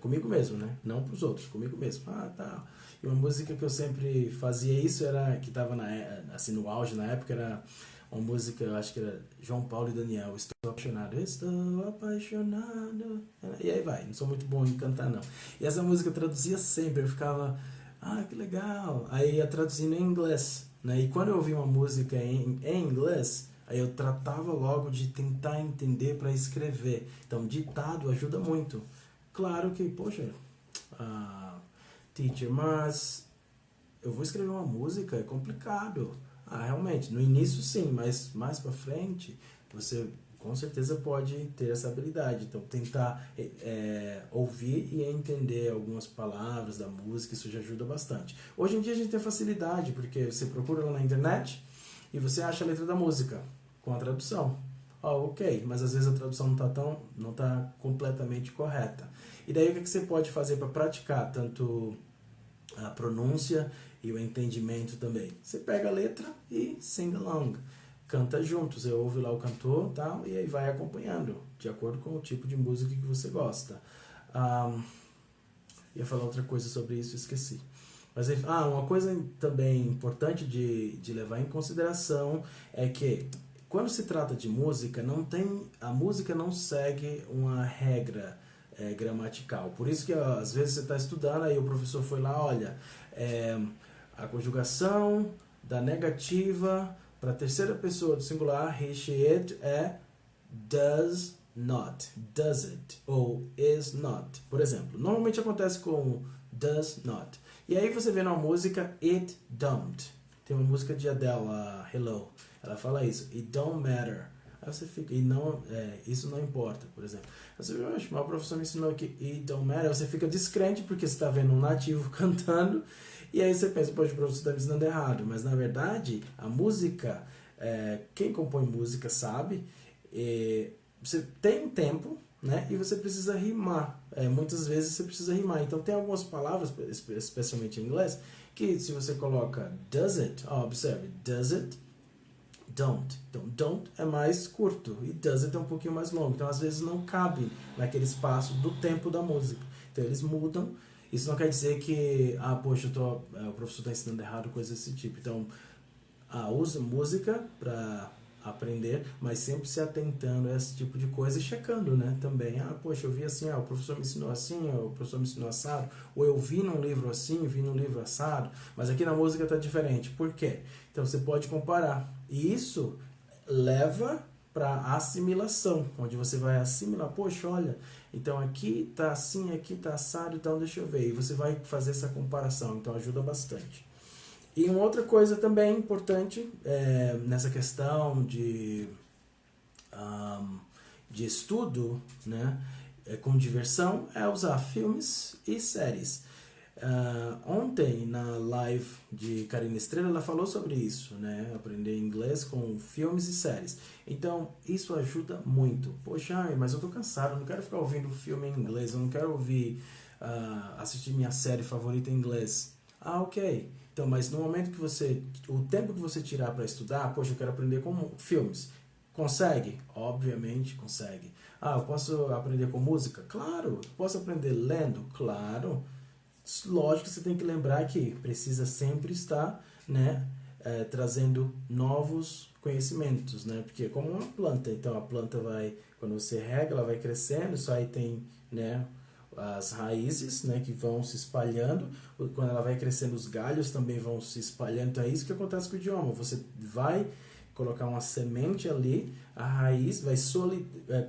comigo mesmo, né? Não para os outros, comigo mesmo. Tá. E uma música que eu sempre fazia isso era, que estava assim, no auge na época, era uma música, eu acho que era João Paulo e Daniel, Estou apaixonado. E aí vai, não sou muito bom em cantar não. E essa música eu traduzia sempre, eu ficava, que legal. Aí ia traduzindo em inglês, né? E quando eu ouvia uma música em inglês, aí eu tratava logo de tentar entender para escrever. Então, ditado ajuda muito. Claro que, poxa, teacher, mas eu vou escrever uma música, é complicado. Realmente, no início sim, mas mais pra frente, você com certeza pode ter essa habilidade. Então, tentar ouvir e entender algumas palavras da música, isso já ajuda bastante. Hoje em dia a gente tem facilidade, porque você procura lá na internet e você acha a letra da música com a tradução. Ok, mas às vezes a tradução não tá completamente correta. E daí o que você pode fazer para praticar tanto a pronúncia e o entendimento também? Você pega a letra e sing along, canta juntos, você ouve lá o cantor, tal, e aí vai acompanhando de acordo com o tipo de música que você gosta. Ia falar outra coisa sobre isso, esqueci. Mas uma coisa também importante de levar em consideração é que quando se trata de música, a música não segue uma regra gramatical. Por isso que às vezes você está estudando, aí o professor foi lá, olha, a conjugação da negativa para a terceira pessoa do singular, he, she, it, é does not, does it, ou is not. Por exemplo, normalmente acontece com does not. E aí você vê na música It Don't. Tem uma música de Adele, Hello. Ela fala isso, It don't matter. Aí você fica, isso não importa, por exemplo. Você vê, mas o professor me ensinou que It don't matter. Você fica descrente porque você está vendo um nativo cantando. E aí você pensa, poxa, o professor está me ensinando errado. Mas na verdade, a música, quem compõe música sabe, você tem um tempo, né? E você precisa rimar. Muitas vezes você precisa rimar. Então tem algumas palavras, especialmente em inglês, que se você coloca does it, observe, does it, don't. Então, don't é mais curto e does it é um pouquinho mais longo. Então, às vezes, não cabe naquele espaço do tempo da música. Então, eles mudam. Isso não quer dizer que, poxa, o professor está ensinando errado, coisa desse tipo. Então, usa música para aprender, mas sempre se atentando a esse tipo de coisa e checando, né, também. Poxa, eu vi assim, o professor me ensinou assim, o professor me ensinou assado, ou eu vi num livro assim, vi num livro assado, mas aqui na música tá diferente. Por quê? Então você pode comparar. E isso leva para assimilação, onde você vai assimilar, poxa, olha, então aqui tá assim, aqui tá assado, então deixa eu ver. E você vai fazer essa comparação, então ajuda bastante. E uma outra coisa também importante nessa questão de estudo, né, com diversão, é usar filmes e séries. Ontem, na live de Karina Estrela, ela falou sobre isso, né, aprender inglês com filmes e séries. Então, isso ajuda muito. Poxa, mas eu tô cansado, eu não quero ficar ouvindo filme em inglês, eu não quero assistir minha série favorita em inglês. Ok. Então, mas no momento que o tempo que você tirar para estudar, poxa, eu quero aprender com filmes. Consegue? Obviamente consegue. Eu posso aprender com música? Claro. Posso aprender lendo? Claro. Lógico que você tem que lembrar que precisa sempre estar, né, trazendo novos conhecimentos, né? Porque é como uma planta. Então, a planta quando você rega, ela vai crescendo, isso aí tem, né, as raízes, né, que vão se espalhando. Quando ela vai crescendo, os galhos também vão se espalhando. Então é isso que acontece com o idioma. Você vai colocar uma semente ali, a raiz vai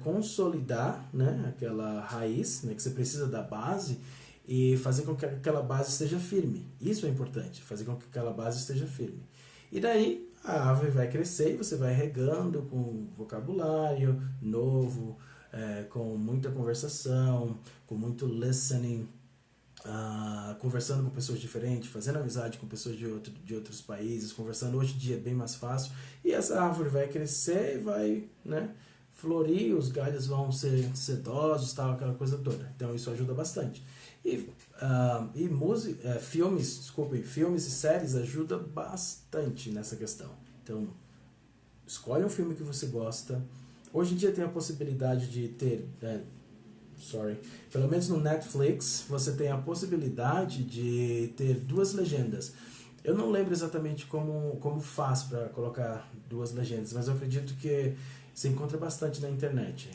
consolidar, né, aquela raiz, né, que você precisa da base, e fazer com que aquela base esteja firme. Isso é importante, fazer com que aquela base esteja firme. E daí a árvore vai crescer e você vai regando com vocabulário novo, com muita conversação, com muito listening, conversando com pessoas diferentes, fazendo amizade com pessoas de outros países, conversando. Hoje em dia é bem mais fácil, e essa árvore vai crescer e vai, né, florir, os galhos vão ser sedosos, tal, aquela coisa toda. Então isso ajuda bastante. E música, filmes e séries ajudam bastante nessa questão. Então, escolhe um filme que você gosta. Hoje em dia tem a possibilidade de ter, pelo menos no Netflix, você tem a possibilidade de ter 2 legendas. Eu não lembro exatamente como faz para colocar 2 legendas, mas eu acredito que você encontra bastante na internet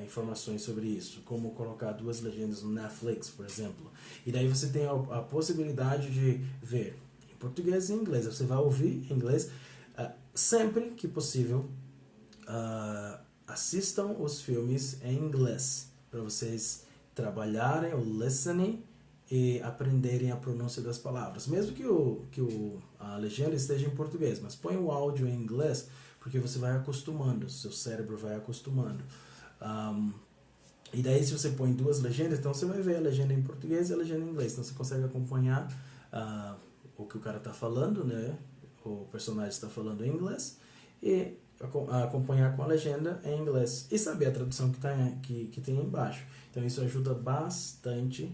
informações sobre isso, como colocar 2 legendas no Netflix, por exemplo. E daí você tem a possibilidade de ver em português e em inglês. Você vai ouvir em inglês. Sempre que possível, assistam os filmes em inglês, para vocês trabalharem o listening e aprenderem a pronúncia das palavras. Mesmo que a legenda esteja em português, mas põe o áudio em inglês, porque você vai acostumando, seu cérebro vai acostumando. E daí se você põe 2 legendas, então você vai ver a legenda em português e a legenda em inglês. Então você consegue acompanhar o que o cara está falando, né? O personagem está falando em inglês, e acompanhar com a legenda em inglês e saber a tradução que tem embaixo. Então isso ajuda bastante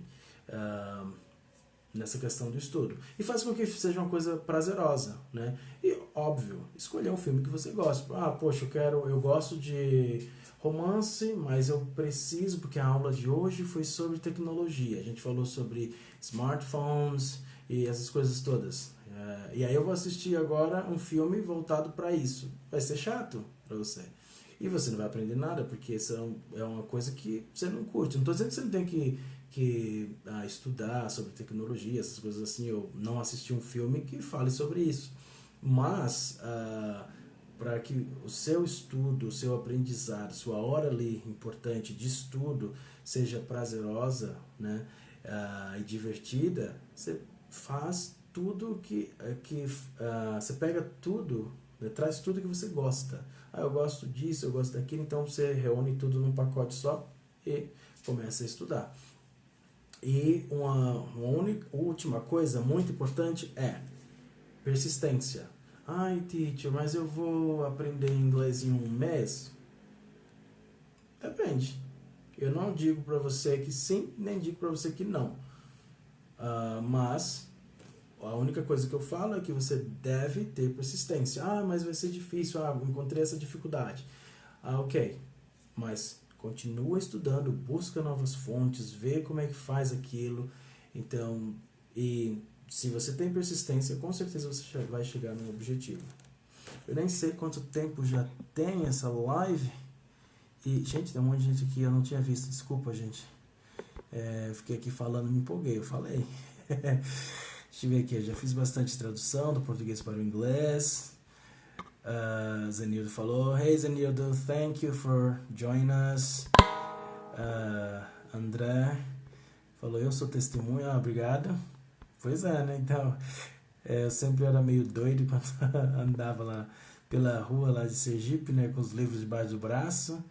nessa questão do estudo, e faz com que seja uma coisa prazerosa, né? E óbvio, escolher um filme que você gosta. Poxa, eu gosto de romance, mas eu preciso, porque a aula de hoje foi sobre tecnologia, a gente falou sobre smartphones e essas coisas todas. E aí eu vou assistir agora um filme voltado para isso. Vai ser chato para você. E você não vai aprender nada, porque isso é uma coisa que você não curte. Não estou dizendo que você não tem que estudar sobre tecnologia, essas coisas assim, ou não assistir um filme que fale sobre isso. Mas, para que o seu estudo, o seu aprendizado, sua hora ali importante de estudo seja prazerosa, né, e divertida, você faz tudo você pega tudo, né, traz tudo que você gosta. Eu gosto disso, eu gosto daquilo, então você reúne tudo num pacote só e começa a estudar. E uma última coisa muito importante é persistência. Teacher, mas eu vou aprender inglês em 1 mês? Depende. Eu não digo para você que sim, nem digo para você que não. Mas a única coisa que eu falo é que você deve ter persistência. Mas vai ser difícil. Encontrei essa dificuldade. Ok. Mas continua estudando, busca novas fontes, vê como é que faz aquilo. Então, e se você tem persistência, com certeza você vai chegar no objetivo. Eu nem sei quanto tempo já tem essa live. E, gente, tem um monte de gente aqui, eu não tinha visto. Desculpa, gente. Fiquei aqui falando, me empolguei, eu falei. Deixa eu ver aqui, eu já fiz bastante tradução do português para o inglês. Zenildo falou, hey Zenildo, thank you for joining us. André falou, eu sou testemunha, obrigado. Pois é, né? Então, eu sempre era meio doido quando andava lá pela rua lá de Sergipe, né, com os livros debaixo do braço.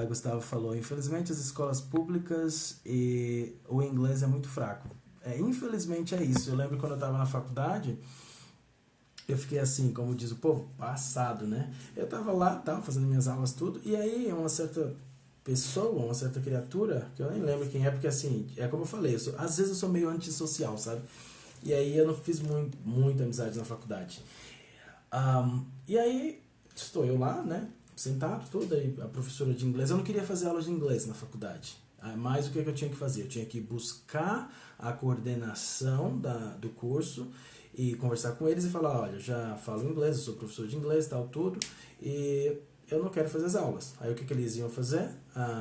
Gustavo falou, infelizmente as escolas públicas e o inglês é muito fraco. Infelizmente é isso. Eu lembro quando eu estava na faculdade, eu fiquei assim, como diz o povo, passado, né? Eu estava lá, fazendo minhas aulas, tudo, e aí uma certa pessoa, uma certa criatura, que eu nem lembro quem é, porque assim, é como eu falei, às vezes eu sou meio antissocial, sabe? E aí eu não fiz muita amizade na faculdade. E aí estou eu lá, né, sentado, tudo, aí a professora de inglês, eu não queria fazer aula de inglês na faculdade. Mas o que eu tinha que fazer? Eu tinha que buscar a coordenação do curso e conversar com eles e falar, olha, eu já falo inglês, eu sou professor de inglês, tal, tudo, e eu não quero fazer as aulas. Aí o que eles iam fazer?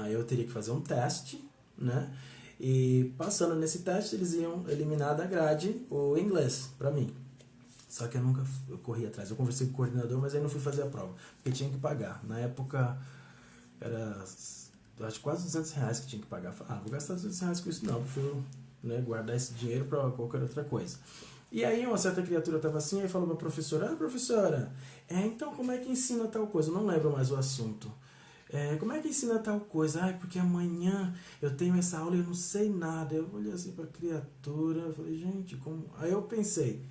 Eu teria que fazer um teste, né? E passando nesse teste, eles iam eliminar da grade o inglês para mim. Só que eu corri atrás. Eu conversei com o coordenador, mas aí não fui fazer a prova, porque tinha que pagar. Na época era acho quase R$200 que tinha que pagar. Falei, vou gastar R$200 com isso não, prefiro, né, guardar esse dinheiro para qualquer outra coisa. E aí uma certa criatura estava assim, aí falou para a professora, professora, então como é que ensina tal coisa? Eu não lembro mais o assunto. Como é que ensina tal coisa? Porque amanhã eu tenho essa aula e eu não sei nada. Eu olhei assim para a criatura, falei, gente, como... Aí eu pensei,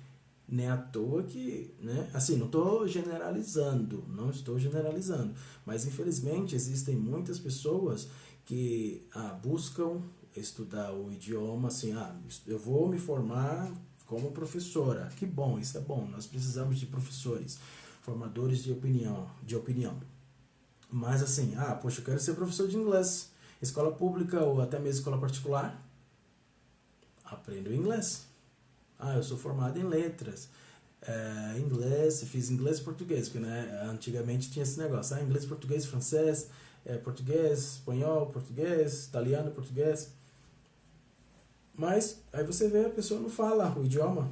nem à toa que, né? Assim, não estou generalizando, mas infelizmente existem muitas pessoas que buscam estudar o idioma, assim, eu vou me formar como professora. Que bom, isso é bom. Nós precisamos de professores, formadores de opinião. Mas assim, poxa, eu quero ser professor de inglês. Escola pública ou até mesmo escola particular, aprendo inglês. Eu sou formado em letras. Inglês, fiz inglês e português, porque né, antigamente tinha esse negócio, inglês, português, francês, português, espanhol, português, italiano, português. Mas aí você vê, a pessoa não fala o idioma.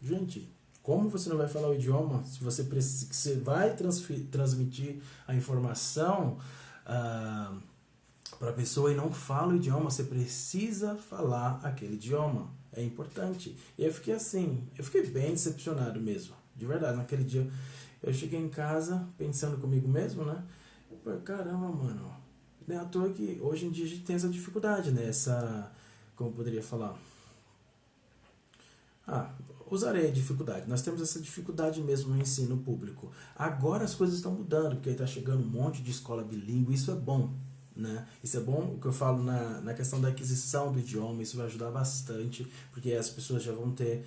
Gente, como você não vai falar o idioma se você vai transmitir a informação para a pessoa e não fala o idioma? Você precisa falar aquele idioma. É importante. E eu fiquei assim, eu fiquei bem decepcionado mesmo. De verdade, naquele dia eu cheguei em casa pensando comigo mesmo, né? Caramba, mano. Não é à toa que hoje em dia a gente tem essa dificuldade, né? Como eu poderia falar? Usarei a dificuldade. Nós temos essa dificuldade mesmo no ensino público. Agora as coisas estão mudando, porque está chegando um monte de escola bilíngue. Isso é bom, né? Isso é bom, o que eu falo na questão da aquisição do idioma. Isso vai ajudar bastante, porque as pessoas já vão ter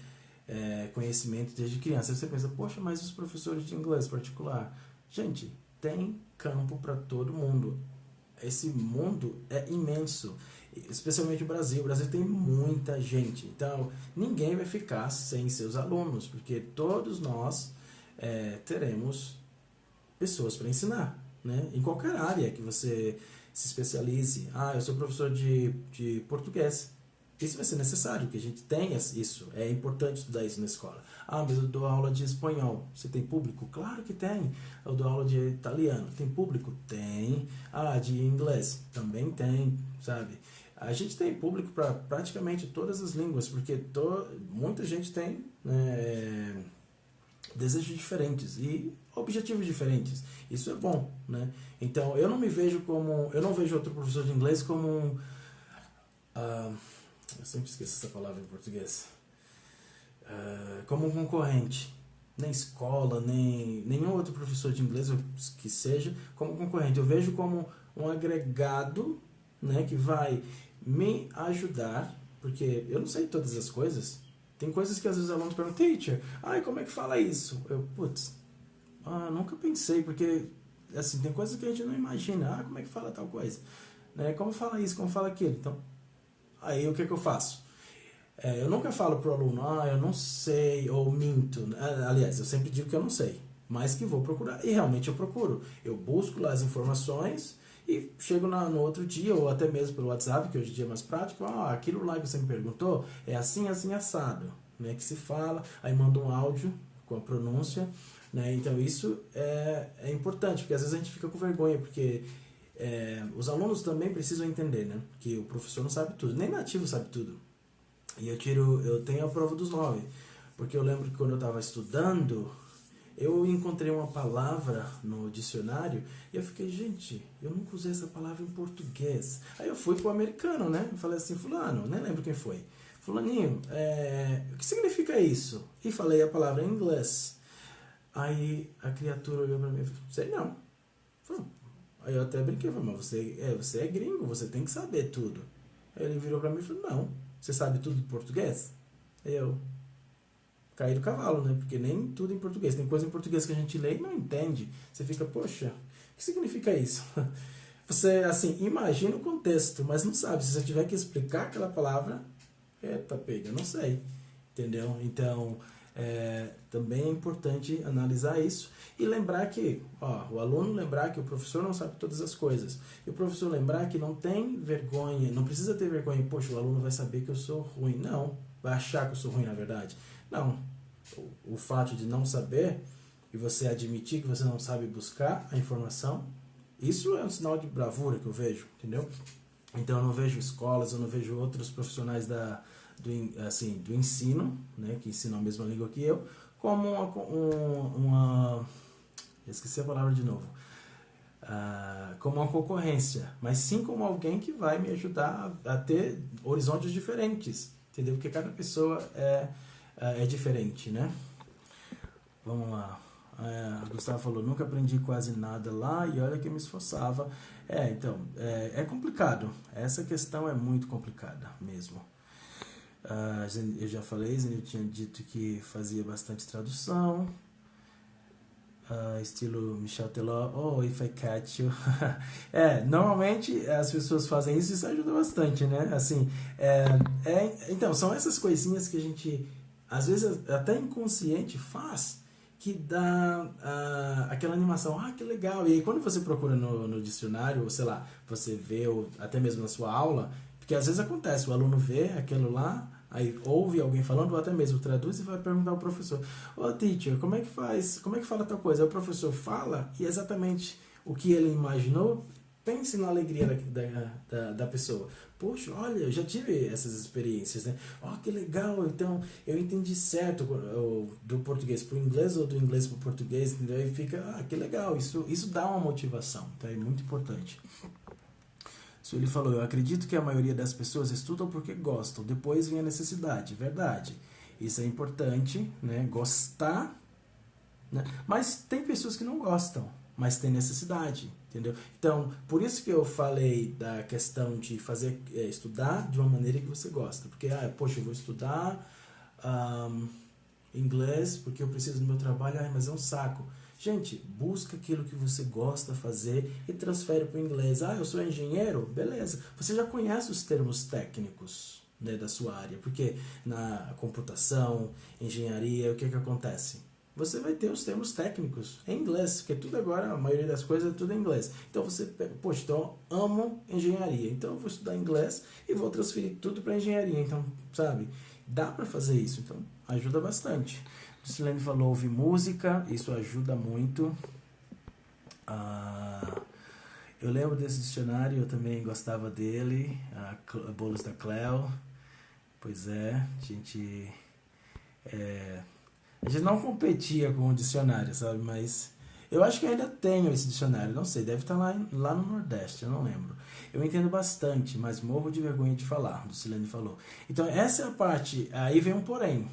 conhecimento desde criança. Aí você pensa, poxa, mas os professores de inglês particular? Gente, tem campo para todo mundo. Esse mundo é imenso, especialmente o Brasil. O Brasil tem muita gente, então ninguém vai ficar sem seus alunos, porque todos nós teremos pessoas para ensinar, né? Em qualquer área que você se especialize. Eu sou professor de português. Isso vai ser necessário, que a gente tenha isso. É importante estudar isso na escola. Mas eu dou aula de espanhol. Você tem público? Claro que tem. Eu dou aula de italiano. Tem público? Tem. De inglês? Também tem, sabe? A gente tem público para praticamente todas as línguas, porque muita gente tem desejos diferentes e objetivos diferentes. Isso é bom, né? Então, eu não vejo outro professor de inglês como eu sempre esqueço essa palavra em português. Como um concorrente. Nem escola, nem nenhum outro professor de inglês que seja como concorrente. Eu vejo como um agregado, né, que vai me ajudar, porque eu não sei todas as coisas. Tem coisas que às vezes o aluno pergunta, teacher, como é que fala isso? Nunca pensei, porque assim, tem coisas que a gente não imagina. Como é que fala tal coisa? Né? Como fala isso, como fala aquilo? Então, aí o que eu faço? Eu nunca falo pro aluno, eu não sei, ou minto. Aliás, eu sempre digo que eu não sei, mas que vou procurar. E realmente eu procuro. Eu busco lá as informações e chego no outro dia, ou até mesmo pelo WhatsApp, que hoje em dia é mais prático, aquilo lá que você me perguntou é assim, assim, assado, né, que se fala, aí manda um áudio com a pronúncia, né, então isso é importante, porque às vezes a gente fica com vergonha, porque os alunos também precisam entender, né, que o professor não sabe tudo, nem nativo sabe tudo. E eu tenho a prova dos 9, porque eu lembro que quando eu estava estudando, eu encontrei uma palavra no dicionário e eu fiquei, gente, eu nunca usei essa palavra em português. Aí eu fui pro americano, né? Eu falei assim, fulano, nem lembro quem foi. Fulaninho, o que significa isso? E falei a palavra em inglês. Aí a criatura olhou pra mim e falou, sei não. Aí eu até brinquei, mas você é gringo, você tem que saber tudo. Aí ele virou pra mim e falou, não, você sabe tudo de português? Aí eu cair do cavalo, né? Porque nem tudo em português. Tem coisa em português que a gente lê e não entende. Você fica, poxa, o que significa isso? Você, assim, imagina o contexto, mas não sabe. Se você tiver que explicar aquela palavra, pega, não sei. Entendeu? Então, também é importante analisar isso e lembrar que, o aluno lembrar que o professor não sabe todas as coisas. E o professor lembrar que não tem vergonha, não precisa ter vergonha, poxa, o aluno vai saber que eu sou ruim. Não, vai achar que eu sou ruim, na verdade. Não, o fato de não saber e você admitir que você não sabe buscar a informação Isso é um sinal de bravura que eu vejo, entendeu? Então eu não vejo escolas, eu não vejo outros profissionais do ensino, né, que ensinam a mesma língua que eu, como esqueci a palavra de novo, como uma concorrência, mas sim como alguém que vai me ajudar a ter horizontes diferentes, entendeu? Porque cada pessoa é diferente, né? Vamos lá. Gustavo falou, nunca aprendi quase nada lá e olha que me esforçava. Então, é complicado. Essa questão é muito complicada mesmo. Eu já falei, eu tinha dito que fazia bastante tradução. Estilo Michel Teló, oh, if I catch you. Normalmente as pessoas fazem isso e isso ajuda bastante, né? Assim, então, são essas coisinhas que a gente, às vezes, até inconsciente faz, que dá aquela animação, que legal. E aí quando você procura no dicionário, ou sei lá, você vê, ou até mesmo na sua aula, porque às vezes acontece, o aluno vê aquilo lá, aí ouve alguém falando, ou até mesmo traduz e vai perguntar ao professor, teacher, como é que faz, como é que fala tal coisa? Aí o professor fala e exatamente o que ele imaginou, pense na alegria da pessoa. Poxa, olha, eu já tive essas experiências, né? Que legal, então eu entendi certo do português para o inglês ou do inglês para o português, entendeu? E fica, que legal, isso dá uma motivação, então é muito importante. Ele falou, eu acredito que a maioria das pessoas estudam porque gostam, depois vem a necessidade, verdade. Isso é importante, né? Gostar, né? Mas tem pessoas que não gostam, mas tem necessidade, entendeu? Então, por isso que eu falei da questão de fazer, estudar de uma maneira que você gosta. Porque, poxa, eu vou estudar inglês porque eu preciso do meu trabalho, mas é um saco. Gente, busca aquilo que você gosta de fazer e transfere para o inglês. Eu sou engenheiro? Beleza. Você já conhece os termos técnicos, né, da sua área. Porque na computação, engenharia, o que acontece? Você vai ter os termos técnicos em inglês, porque tudo agora, a maioria das coisas é tudo em inglês. Então você, poxa, então eu amo engenharia, então eu vou estudar inglês e vou transferir tudo para engenharia. Então, sabe, dá para fazer isso, então ajuda bastante. O Silene falou, ouvir música, isso ajuda muito. Eu lembro desse dicionário, eu também gostava dele, Bolos da Cleo. Pois é, a gente não competia com o dicionário, sabe? Mas eu acho que ainda tenho esse dicionário, não sei, deve estar lá no Nordeste, eu não lembro. Eu entendo bastante, mas morro de vergonha de falar, o Silene falou. Então essa é a parte, aí vem um porém.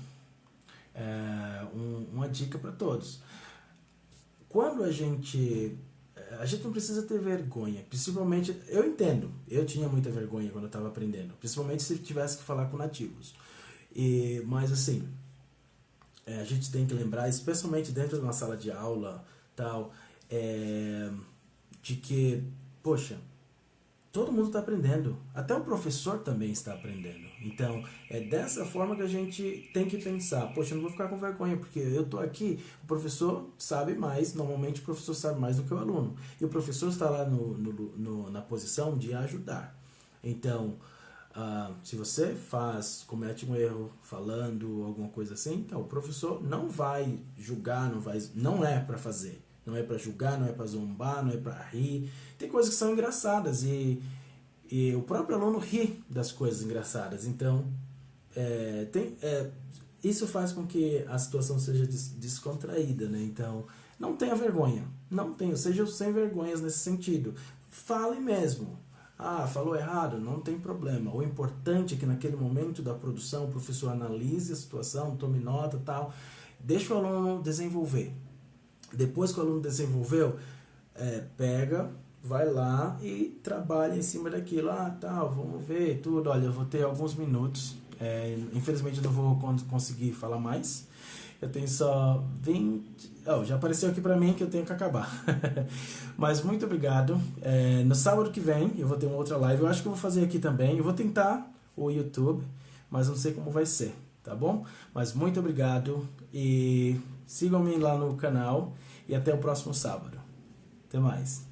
Uma dica para todos. Quando a gente não precisa ter vergonha, principalmente, eu entendo, eu tinha muita vergonha quando eu estava aprendendo, principalmente se tivesse que falar com nativos. Mas assim, a gente tem que lembrar, especialmente dentro de uma sala de aula, tal, de que, poxa, todo mundo está aprendendo, até o professor também está aprendendo. Então, é dessa forma que a gente tem que pensar. Poxa, eu não vou ficar com vergonha, porque eu estou aqui, o professor sabe mais, normalmente o professor sabe mais do que o aluno. E o professor está lá na posição de ajudar. Então, se você comete um erro falando alguma coisa assim, então o professor não vai julgar, não é para fazer. Não é para julgar, não é para zombar, não é para rir. Tem coisas que são engraçadas e o próprio aluno ri das coisas engraçadas. Então, isso faz com que a situação seja descontraída, né? Então, não tenha vergonha. Seja sem vergonhas nesse sentido. Fale mesmo. Falou errado, não tem problema. O importante é que naquele momento da produção o professor analise a situação, tome nota, tal. Deixa o aluno desenvolver. Depois que o aluno desenvolveu, pega, vai lá e trabalha em cima daquilo. Vamos ver tudo. Olha, eu vou ter alguns minutos. Infelizmente eu não vou conseguir falar mais. Eu tenho só 20... já apareceu aqui pra mim que eu tenho que acabar. Mas muito obrigado. No sábado que vem eu vou ter uma outra live. Eu acho que eu vou fazer aqui também. Eu vou tentar o YouTube, mas não sei como vai ser, tá bom? Mas muito obrigado e sigam-me lá no canal. E até o próximo sábado. Até mais.